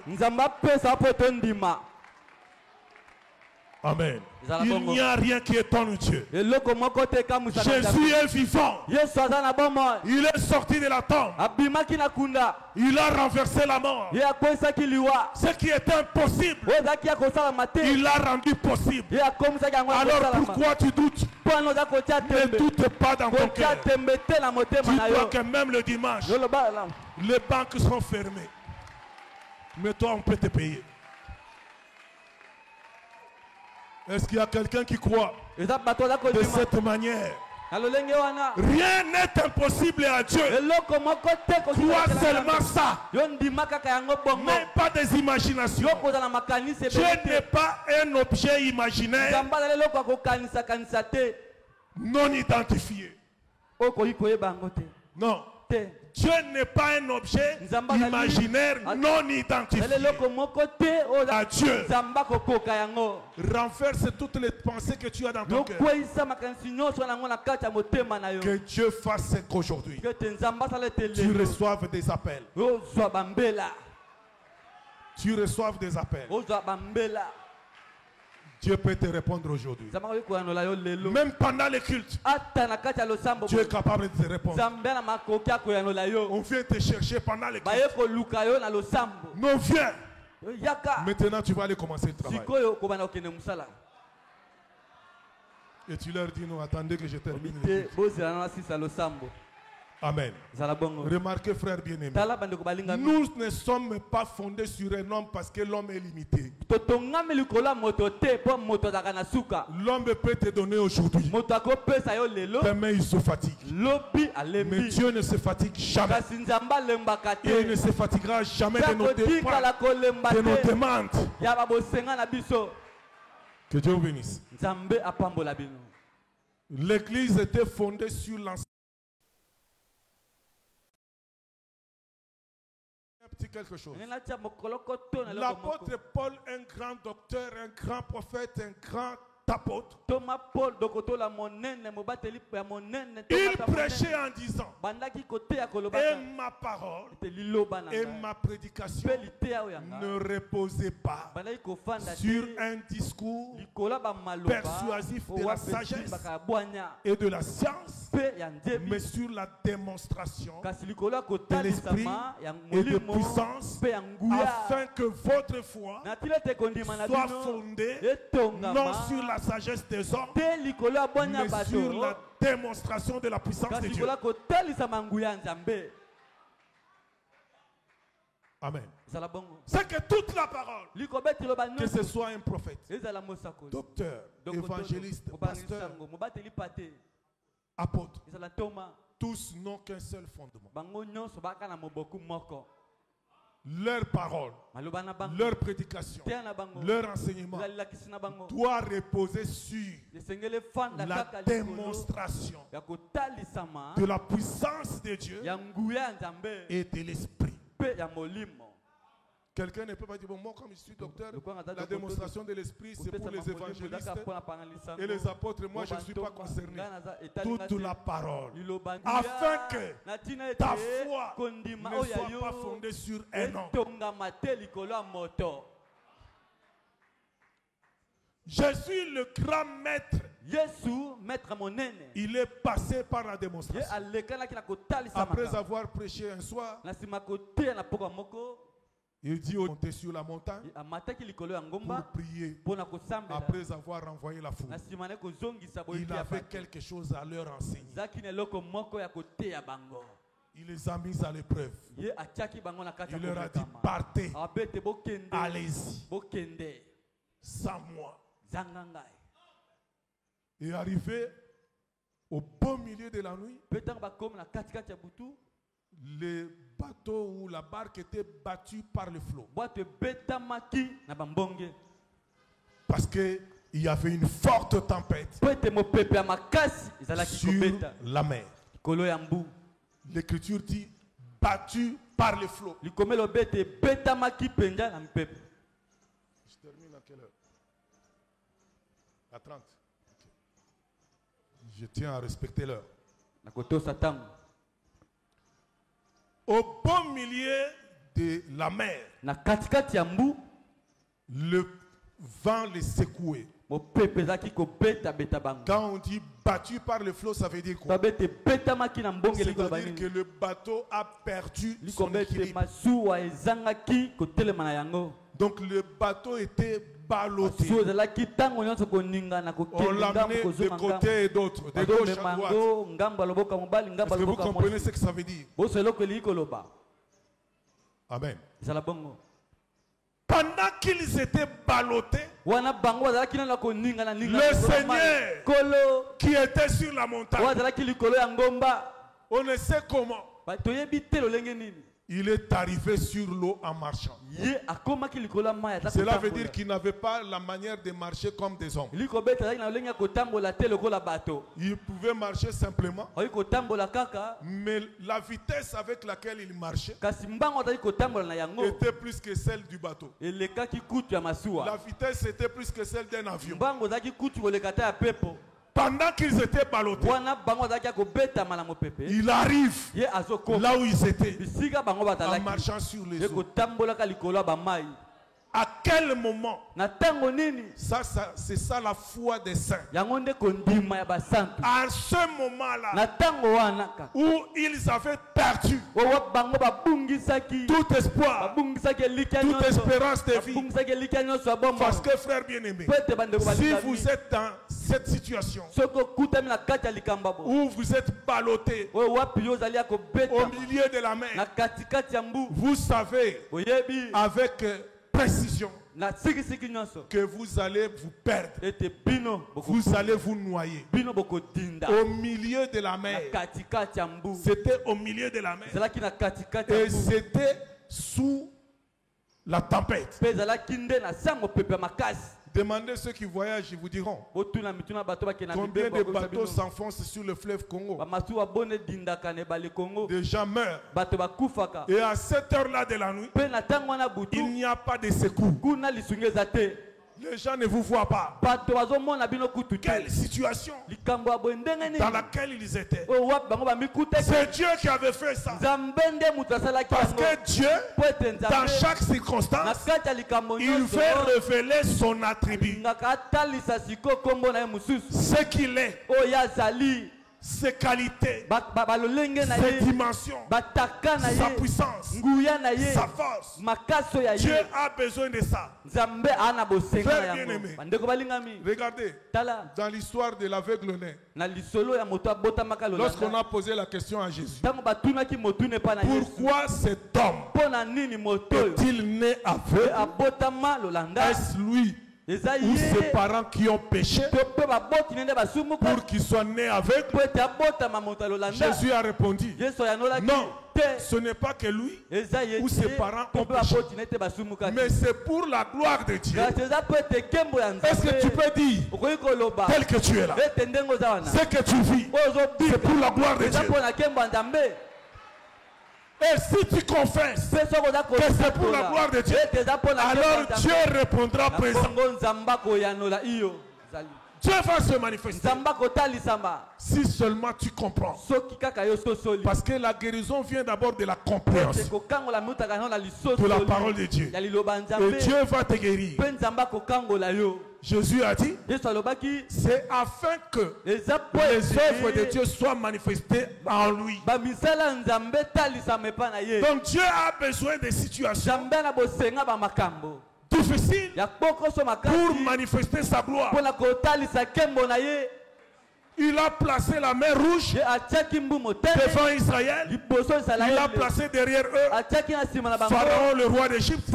Amen. Il n'y a rien qui étonne Dieu. Jésus est vivant. Il est sorti de la tombe. Il a renversé la mort. Ce qui était impossible, il l'a rendu possible. Alors pourquoi tu doutes? Ne doute pas dans ton cœur. Dis-toi que même le dimanche, les banques sont fermées. Mais toi, on peut te payer. Est-ce qu'il y a quelqu'un qui croit de cette manière? Rien n'est impossible à Dieu. Crois seulement ça. Même pas des imaginations. Dieu n'est pas un objet imaginaire non identifié. Non. Dieu n'est pas un objet imaginaire non identifié. À Dieu, renverse toutes les pensées que tu as dans ton cœur. Que Dieu fasse qu'aujourd'hui, tu reçoives des appels. Tu reçoives des appels. Dieu peut te répondre aujourd'hui. Même pendant les cultes, Dieu est capable de te répondre. On vient te chercher pendant les cultes. Non, viens. Maintenant, tu vas aller commencer le travail. Et tu leur dis, non, attendez que je termine. Amen. Remarquez, frère bien-aimé, nous ne sommes pas fondés sur un homme parce que l'homme est limité. L'homme peut te donner aujourd'hui. Demain, il se fatigue. Mais Dieu ne se fatigue jamais. Et il ne se fatiguera jamais de nos demandes. Que Dieu vous bénisse. L'église était fondée sur l'enseignement. Quelque chose. L'apôtre Paul, un grand docteur, un grand prophète, un grand apôtre, Thomas Paul dokoto la monene mobateli ya monene Thomas il prêchait en disant, bandaki kote ya et kolobaka ma parole te liloba na et ngai. ma prédication Pe litea oyanga ne reposait pas bandaki kofanda sur te un discours likola ba maloba persuasif de la sagesse baka bwanya et de la science, pe ya ndebi mais sur la démonstration kasi likola de l'esprit kotalisama ya et de molimo puissance, pe ya nguya afin que votre foi na tila te kondima na soit bino fondée etongama non sur la sagesse des hommes, te likolo ya bwanya mais sur bato la démonstration de la puissance de kasi Dieu. likola kotalisama nguya ya nzambe. Amen. Ezala bongo C'est que toute la parole, likobeti loba que ce soit un prophète, ezala mosakoli docteur, évangéliste, pasteur, mobateli pate apôtre, ezala toma tous n'ont qu'un seul fondement. bango nyonso baka na moboku moko Leur parole, maloba na bango leur prédication, te na bango leur enseignement ezalilakisi na bango doit reposer sur esengeli fanda la kaka likolo démonstration ya kotalisama de la puissance de Dieu ya nguya ya nzambe et de l'esprit. pe ya molimo. Quelqu'un ne peut pas dire, bon, moi comme je suis docteur, la démonstration de l'esprit c'est pour les évangélistes et les apôtres, moi je ne suis pas concerné. Toute la parole, afin que ta foi ne soit pas fondée sur un homme. Je suis le grand maître. Il est passé par la démonstration. Après avoir prêché un soir, il dit monter sur la montagne pour prier. Après avoir renvoyé la foule, il avait quelque chose à leur enseigner. Il les a mis à l'épreuve. Il leur a dit, partez, allez-y, sans moi. Et arrivé au beau milieu de la nuit, le bateau ou la barque était battue par le flot. Parce qu'il y avait une forte tempête sur la mer. L'écriture dit battue par le flot. Je termine à quelle heure? À 30. Okay. Je tiens à respecter l'heure. Au beau milieu de la mer, le vent les secouait. Quand on dit battu par le flot, ça veut dire quoi? C'est-à-dire que le bateau a perdu son équilibre. Donc le bateau était ballotté. On l'amenait de côté et d'autre, de gauche à droite. Est-ce que vous comprenez ce que ça veut dire? Amen. Pendant qu'ils étaient ballottés, le Seigneur qui était sur la montagne, on ne sait comment, il est arrivé sur l'eau en marchant. Cela veut dire qu'il n'avait pas la manière de marcher comme des hommes. Il pouvait marcher simplement, mais la vitesse avec laquelle il marchait était plus que celle du bateau. La vitesse était plus que celle d'un avion. Pendant qu'ils étaient ballottés, il arrive là où ils étaient en marchant sur les eaux. À quel moment? C'est ça la foi des saints. À ce moment-là où ils avaient perdu tout espoir, toute espérance de vie. Parce que frère bien-aimé, si vous êtes dans cette situation où vous êtes ballotté au milieu de la mer, vous savez avec précision que vous allez vous perdre, vous allez vous noyer au milieu de la mer. C'était au milieu de la mer et c'était sous la tempête. Demandez ceux qui voyagent, ils vous diront combien de bateaux s'enfoncent sur le fleuve Congo. Des gens meurent. Et à cette heure-là de la nuit, il n'y a pas de secours. Les gens ne vous voient pas. Quelle situation dans laquelle ils étaient. C'est Dieu qui avait fait ça. Parce que Dieu, dans chaque circonstance, il veut révéler son attribut. Ce qu'il est. Ses qualités, ses dimensions, sa puissance, sa force. Dieu a besoin de ça. Frère bien-aimé, regardez, dans l'histoire de l'aveugle-né, lorsqu'on a posé la question à Jésus, pourquoi cet homme est-il né aveugle? Est-ce lui ou ses parents qui ont péché pour qu'il soit né aveugle? Jésus a répondu, non, ce n'est pas que lui ou ses parents ont péché, mais c'est pour la gloire de Dieu. Est-ce que tu peux dire, tel que tu es là, ce que tu vis, c'est pour la gloire de Dieu? Et si tu confesses que c'est pour la gloire de Dieu, alors Dieu répondra présent. Dieu va se manifester. Si seulement tu comprends. Parce que la guérison vient d'abord de la compréhension de la parole de Dieu. Et Dieu va te guérir. Jésus a dit, c'est afin que les œuvres de Dieu soient manifestées en lui. Donc Dieu a besoin de situations difficiles pour manifester sa gloire. Il a placé la mer rouge devant Israël. Il a placé derrière eux Pharaon, le roi d'Égypte,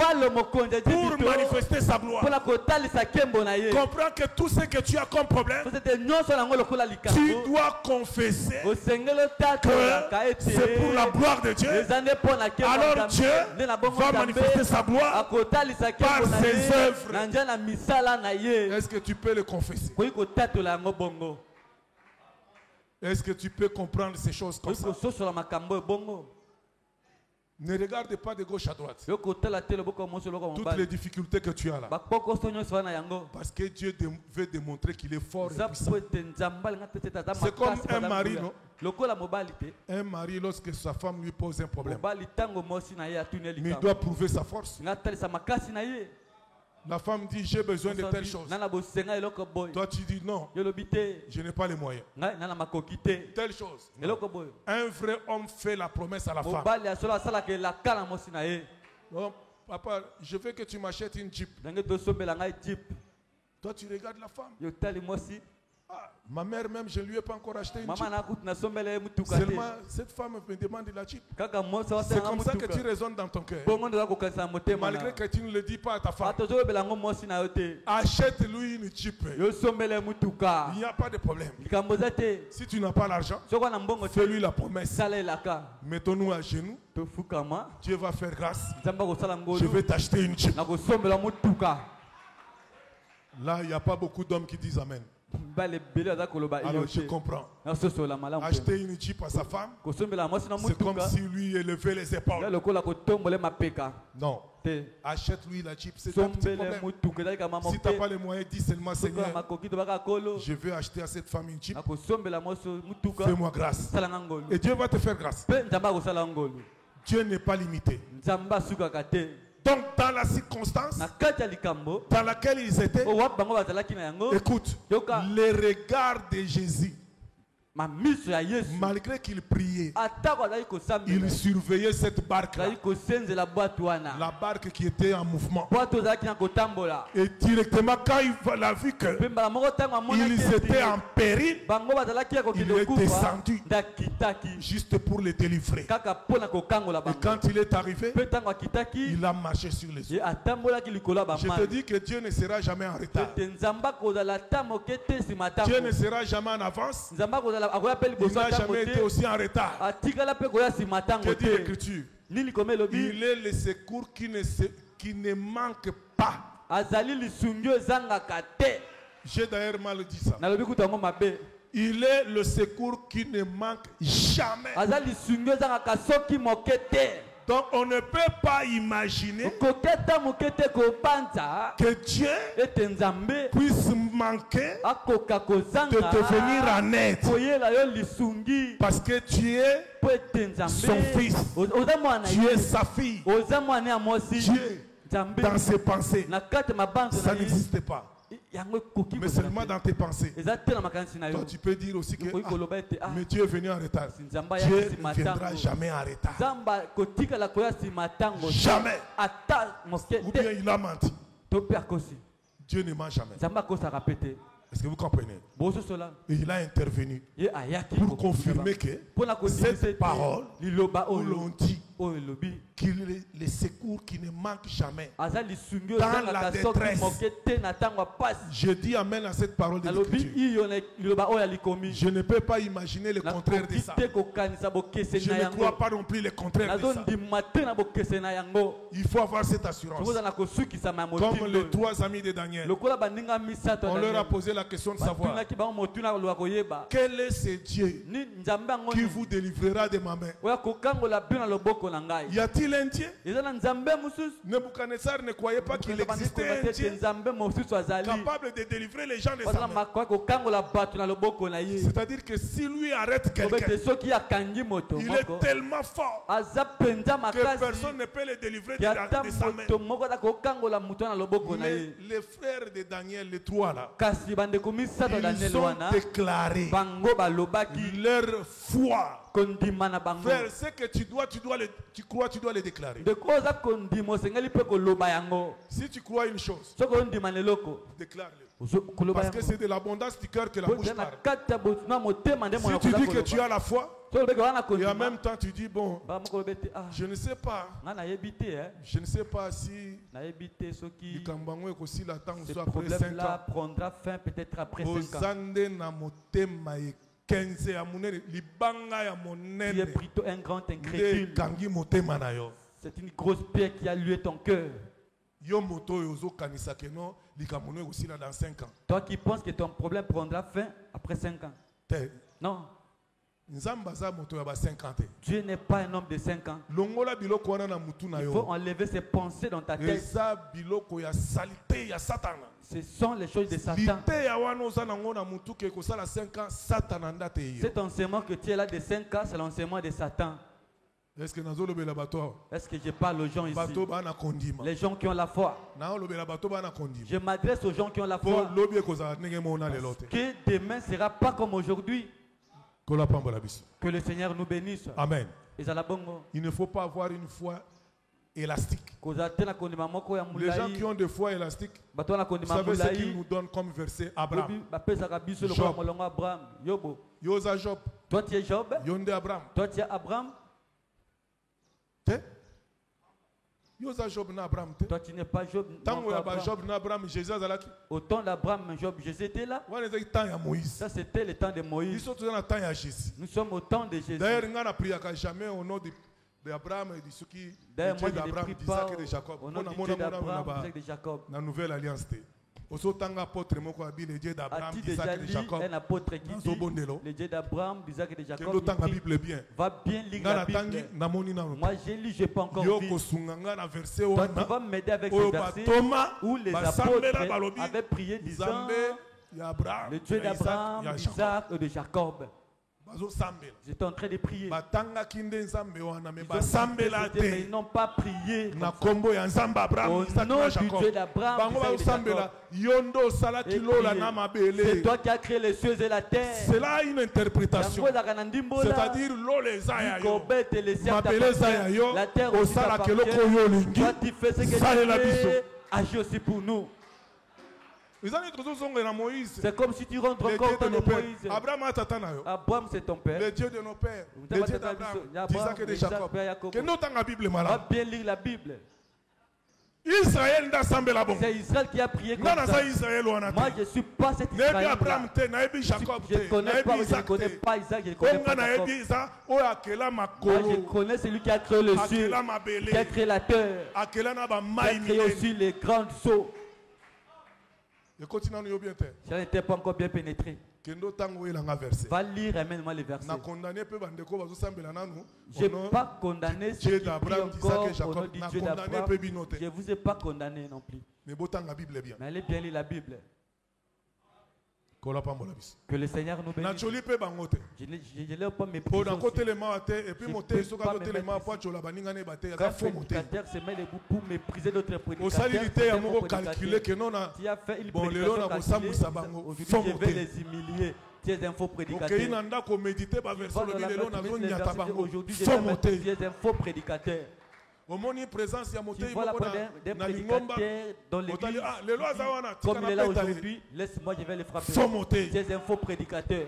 pour manifester sa gloire. Comprends que tout ce que tu as comme problème, tu dois confesser que c'est pour la gloire de Dieu. Alors Dieu va manifester sa gloire par ses œuvres. Est-ce que tu peux le confesser? Est-ce que tu peux comprendre ces choses comme ça? Ne regarde pas de gauche à droite. Toutes les difficultés que tu as là. Parce que Dieu veut démontrer qu'il est fort et puissant. C'est comme un mari, non? Un mari, lorsque sa femme lui pose un problème, mais il doit prouver sa force. La femme dit, j'ai besoin de telle chose. Toi tu dis non, je n'ai pas les moyens. Telle chose. Un vrai homme fait la promesse à la femme. Bon, papa, je veux que tu m'achètes une Jeep. Toi tu regardes la femme. Ah, ma mère même, je ne lui ai pas encore acheté une Jeep. Seulement, cette femme me demande de la Jeep. C'est comme ça que tu raisonnes dans ton cœur. Malgré que tu ne le dis pas à ta femme. Achète-lui une Jeep. Il n'y a pas de problème. Si tu n'as pas l'argent, fais-lui la promesse. Mettons-nous à genoux. Dieu va faire grâce. Je vais t'acheter une Jeep. Là, il n'y a pas beaucoup d'hommes qui disent Amen. Alors je comprends. Acheter une Jeep à sa femme, c'est comme si lui élevait les épaules. Non. Achète-lui la Jeep, c'est un petit problème. Si tu n'as pas les moyens, dis seulement Seigneur, je vais acheter à cette femme une Jeep. Fais-moi grâce. Et Dieu va te faire grâce. Dieu n'est pas limité. Donc dans la circonstance dans laquelle ils étaient, écoute, les regards de Jésus, malgré qu'il priait, il surveillait cette barque-là, la barque qui était en mouvement. Et directement quand il a vu qu'ils étaient en péril, il est descendu juste pour les délivrer. Et quand il est arrivé, il a marché sur les eaux. Je te dis que Dieu ne sera jamais en retard. Dieu ne sera jamais en avance. Il n'a jamais été aussi en retard. Que dit l'Écriture? Il est le secours qui ne manque pas. J'ai d'ailleurs mal dit ça. Il est le secours qui ne manque jamais. Donc on ne peut pas imaginer que Dieu puisse manquer de te venir en aide. Parce que tu es son fils. Tu es sa fille. Dieu, dans ses pensées, ça n'existe pas. Mais seulement dans tes pensées. Toi, tu peux dire aussi que mais Dieu est venu en retard. Dieu ne viendra jamais en retard. Jamais. Ou bien il a menti. Dieu ne ment jamais. Est-ce que vous comprenez? Et il a intervenu pour confirmer que cette parole où l'on dit qu'il est le secours qui ne manque jamais dans la détresse. Je dis amen à cette parole de l'Écriture. Je ne peux pas imaginer le contraire de ça. Je ne crois pas non plus le contraire de ça. Il faut avoir cette assurance. Comme les 3 amis de Daniel, on leur a posé la question de savoir quel est ce Dieu qui vous délivrera de ma main. Y a-t-il un Dieu? Nebuchadnezzar ne croyait pas qu'il existait un Dieu capable de délivrer les gens de sa main. C'est-à-dire que si lui arrête quelqu'un, il est tellement fort que personne ne peut le délivrer de sa main. Mais les frères de Daniel, les 3 là, ils ont déclaré leur foi. Frère, ce que tu crois, tu dois le déclarer. Si tu crois une chose, déclare-le. Parce que c'est de l'abondance du cœur que la bouche parle. Si tu dis que tu as la foi, et en même temps tu dis, bon, je ne sais pas. Je ne sais pas si le Kambangwe aussi l'attend soit après 5 ans. Prendra fin peut-être après 5 ans. Tu es plutôt un grand incrédule. C'est une grosse pierre qui a lié ton cœur. Toi qui penses que ton problème prendra fin après 5 ans. Non. Dieu n'est pas un homme de 5 ans. Il faut enlever ses pensées dans ta tête. Ce sont les choses de Satan. Cet enseignement que tu es là de 5 ans, c'est l'enseignement de Satan. Est-ce que je parle aux gens ici? Les gens qui ont la foi. Je m'adresse aux gens qui ont la foi. Que demain ne sera pas comme aujourd'hui. Que le Seigneur nous bénisse. Amen. Il ne faut pas avoir une foi élastique. Les gens qui ont des foi élastiques, vous savez ce qu'ils nous donnent comme verset? Abraham. Job. Yosa Job. Toi tu es Job. Yonde Abraham. Toi tu es Abraham. Toi tu n'es pas Job. Autant d'Abraham, Job, Jésus était là. Ça c'était le temps de Moïse. Nous sommes au temps de Jésus. D'ailleurs, on n'a prié jamais au nom d'Abraham et de ceux qui Dieu d'Abraham, d'Isaac et de Jacob. Au nom de Dieu d'Abraham, d'Isaac et de Jacob. La nouvelle alliance. Aussi tant apôtre moko le Dieu d'Abraham, d'Isaac et de Jacob. Un apôtre qui dit le Dieu d'Abraham, d'Isaac et de Jacob. Va bien lire la Bible. Moi j'ai lu, je n'ai pas encore vu. Toi tu vas m'aider avec ce verset où les apôtres avaient prié disant le Dieu d'Abraham, d'Isaac et de Jacob. J'étais en train de prier. Ils n'ont pas prié au nom du Dieu d'Abraham. C'est toi qui as créé les cieux et la terre. C'est là une interprétation. C'est-à-dire l'eau les a la terre aussi t'appartient. Toi tu fais ce que tu fais. Agis aussi pour nous. C'est comme si tu rentres compte de Moïse. Abraham c'est ton père. Le Dieu de nos pères. Le Dieu d'Abraham, d'Isaac et de Jacob. Que nous t'en la Bible malade. Va bien lire la Bible. Israël c'est Israël qui a prié comme ça. Moi je ne suis pas cet Israël. Je ne connais pas Isaac, je ne connais pas Jacob. Moi je connais celui qui a créé le ciel, qui a créé la terre, qui a créé aussi les grandes eaux. Je n'étais pas encore bien pénétré. Va lire et amène-moi les versets. Je n'ai pas condamné ceux qui prient encore au nom du Dieu d'Abraham. Je ne vous ai pas condamné non plus. Mais allez bien lire la Bible. Que le Seigneur nous bénisse. Je ne l'ai pas méprisé. Quand prédicateur se met debout pour mépriser d'autres prédicateurs, tu as fait une prédication calculée. Aujourd'hui, je vais les humilier. Tu es un faux prédicateur. Aujourd'hui, tu es un faux prédicateur. Tu vois la preuve d'un prédicateur dans l'église. Comme il est là aujourd'hui, laisse-moi, je vais le frapper. Tu es un faux prédicateur.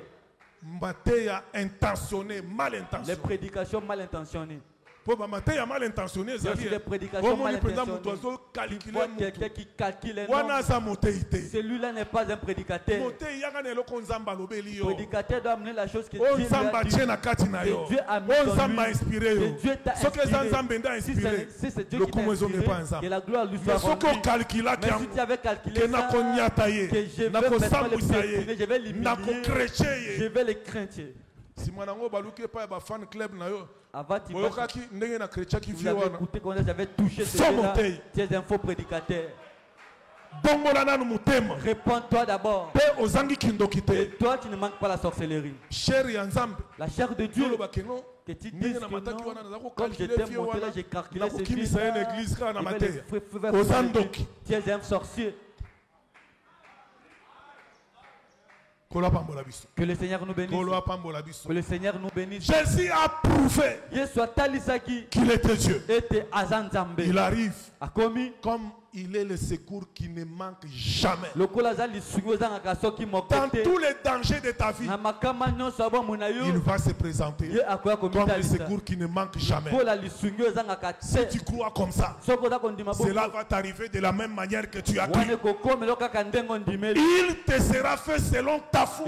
Les prédications mal intentionnées. Les prédications mal intentionnées. Tu vois quelqu'un qui calcule un nombre. Celui-là n'est pas un prédicateur. Le prédicateur doit amener la chose que Dieu a dit. Que Dieu a mis en lui. Que Dieu t'a inspiré. Si c'est Dieu qui t'a inspiré, que la gloire lui soit rendue. Mais si tu avais calculé ça, que je vais maintenant le piétiner, je vais l'humilier, je vais le craindre. Si vous avez écouté quand j'avais touché celui-là, tu es un faux prédicateur. Réponds-toi d'abord. Et toi, tu ne manques pas la sorcellerie. La chair de Dieu. Que tu dises que non, comme j'étais monté là, j'ai calculé ce fils-là. Tu es un sorcier. Que le Seigneur nous bénisse. Que le Seigneur nous bénisse. Jésus a prouvé qu'il était Dieu. Il arrive comme il est le secours qui ne manque jamais. Dans tous les dangers de ta vie, il va se présenter comme le secours qui ne manque jamais. Si tu crois comme ça, cela va t'arriver de la même manière que tu as cru. Il te sera fait selon ta foi.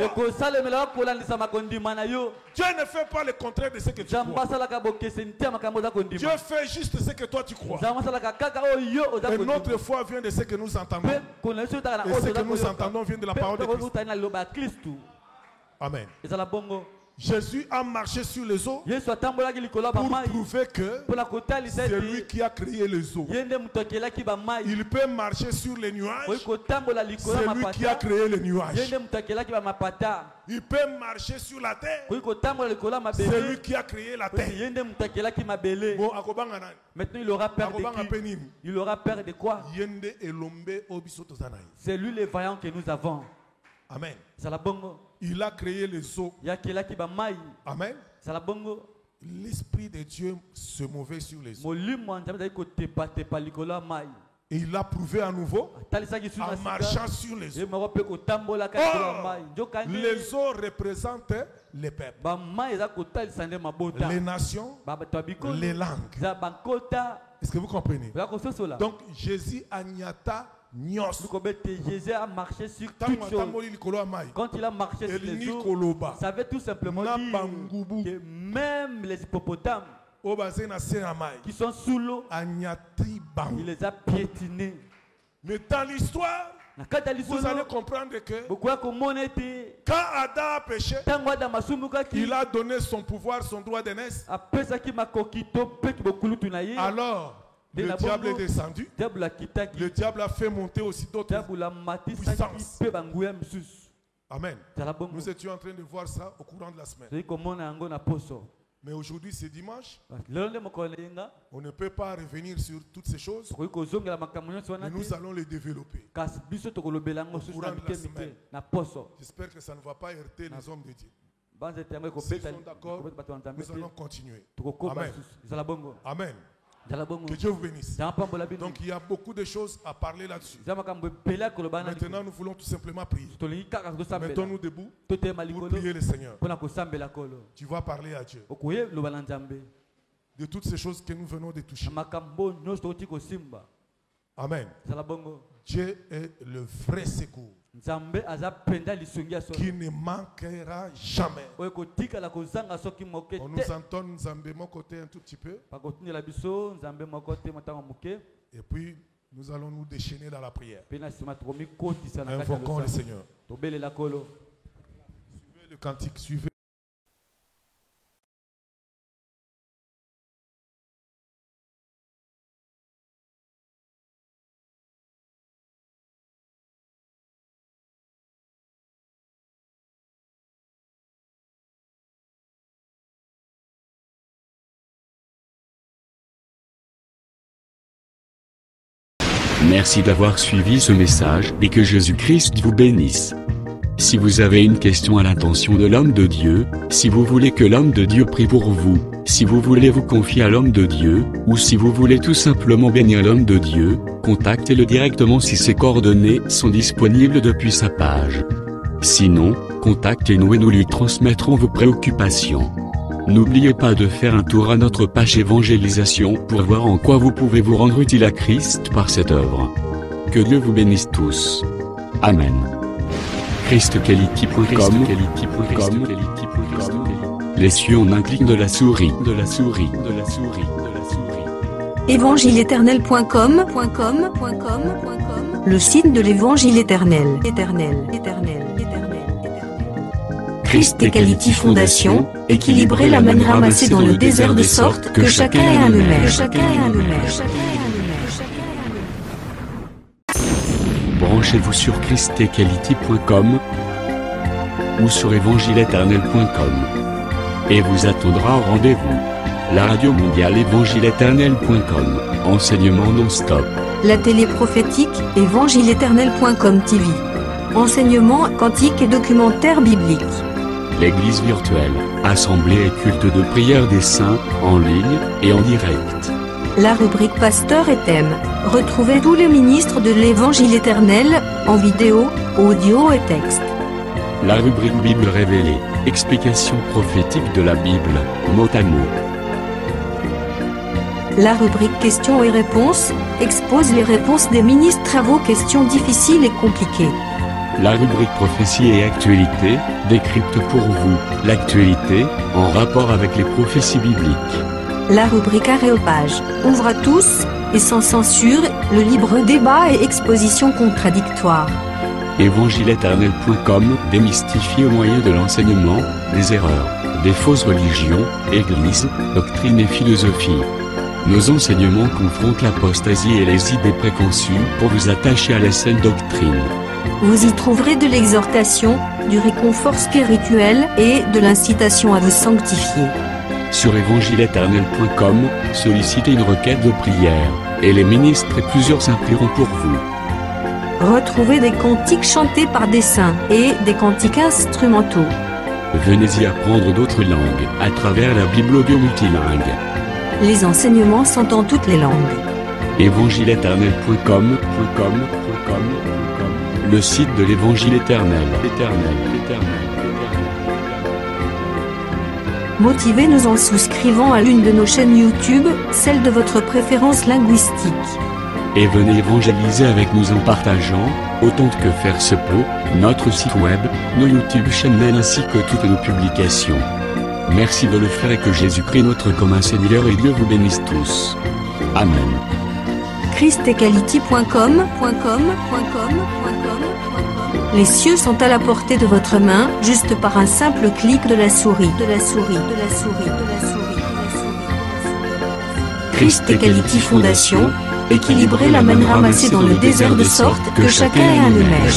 Dieu ne fait pas le contraire de ce que tu crois. Dieu fait juste ce que toi tu crois. Et notre foi vient de ce que nous entendons. Et ce que nous entendons vient de la parole de Christ. Amen. Jésus a marché sur les eaux pour prouver que c'est lui qui a créé les eaux. Il peut marcher sur les nuages. C'est lui qui a créé les nuages. Il peut marcher sur la terre. C'est lui qui a créé la terre. Maintenant il aura peur de qui? Il aura peur de quoi? C'est lui le vaillant que nous avons. Amen. Il a créé les eaux. Amen. L'Esprit de Dieu se mouvait sur les eaux. Et il l'a prouvé à nouveau en marchant sur les eaux. Or, les eaux représentent les peuples, les nations, les langues. Est-ce que vous comprenez? Donc Jésus Agnata Nyos. Jésus a marché sur toutes choses. Quand il a marché sur les eaux, ça veut tout simplement dire que même les hippopotames qui sont sous l'eau, il les a piétinés. Mais dans l'histoire, vous allez comprendre que quand Adam a péché, il a donné son pouvoir, son droit d'aînesse. Alors, le diable est descendu. Le diable a fait monter aussi d'autres puissances. Amen. Nous étions en train de voir ça au courant de la semaine. Mais aujourd'hui c'est dimanche. On ne peut pas revenir sur toutes ces choses. Mais nous allons les développer au courant de la semaine. J'espère que ça ne va pas heurter les hommes de Dieu. S'ils sont d'accord, nous allons continuer. Amen. Amen. Que Dieu vous bénisse. Donc il y a beaucoup de choses à parler là-dessus. Maintenant nous voulons tout simplement prier. Mettons-nous debout pour prier le Seigneur. Tu vas parler à Dieu de toutes ces choses que nous venons de toucher. Amen. Dieu est le vrai secours qui ne manquera jamais. On nous entend Nzambe mon côté un tout petit peu. Et puis nous allons nous déchaîner dans la prière. Invoquons le Seigneur. cantique, suivez. Merci d'avoir suivi ce message et que Jésus-Christ vous bénisse. Si vous avez une question à l'intention de l'homme de Dieu, si vous voulez que l'homme de Dieu prie pour vous, si vous voulez vous confier à l'homme de Dieu, ou si vous voulez tout simplement bénir l'homme de Dieu, contactez-le directement si ses coordonnées sont disponibles depuis sa page. Sinon, contactez-nous et nous lui transmettrons vos préoccupations. N'oubliez pas de faire un tour à notre page évangélisation pour voir en quoi vous pouvez vous rendre utile à Christ par cette œuvre. Que Dieu vous bénisse tous. Amen. ChristQuality.com. Les cieux en un clic de la souris. Évangile-éternel.com. Le site de l'Évangile éternel. Christ et Quality Fondation, équilibrer la manne ramassée dans le désert de sorte que chacun ait un maire. Branchez-vous sur ChristEquality.com ou sur évangile-éternel.com et vous attendra au rendez-vous. La radio mondiale évangile-éternel.com, enseignement non-stop. La télé prophétique évangile-éternel.com TV, enseignement quantique et documentaire biblique. L'église virtuelle, assemblée et culte de prière des saints, en ligne et en direct. La rubrique Pasteur et thème. Retrouvez tous les ministres de l'Évangile éternel, en vidéo, audio et texte. La rubrique Bible révélée, explication prophétique de la Bible, mot à mot. La rubrique Questions et réponses, expose les réponses des ministres à vos questions difficiles et compliquées. La rubrique Prophétie et actualité, décrypte pour vous l'actualité, en rapport avec les prophéties bibliques. La rubrique Aréopage, ouvre à tous, et sans censure, le libre débat et exposition contradictoire. Évangile-éternel.com, démystifié au moyen de l'enseignement, des erreurs, des fausses religions, églises, doctrines et philosophie. Nos enseignements confrontent l'apostasie et les idées préconçues pour vous attacher à la saine doctrine. Vous y trouverez de l'exhortation, du réconfort spirituel et de l'incitation à vous sanctifier. Sur évangile-éternel.com, sollicitez une requête de prière, et les ministres et plusieurs saints prieront pour vous. Retrouvez des cantiques chantés par des saints et des cantiques instrumentaux. Venez y apprendre d'autres langues à travers la Bible audio multilingue. Les enseignements sont en toutes les langues. évangile-éternel.com, le site de l'Évangile éternel. Motivez-nous en souscrivant à l'une de nos chaînes YouTube, celle de votre préférence linguistique. Et venez évangéliser avec nous en partageant, autant que faire se peut, notre site web, nos YouTube channels ainsi que toutes nos publications. Merci de le faire et que Jésus-Christ notre commun Seigneur et Dieu vous bénisse tous. Amen. ChristEquality.com. Les cieux sont à la portée de votre main, juste par un simple clic de la souris. ChristEquality Fondation, équilibrer la manne ramassée dans le désert de sorte que chacun ait un maire.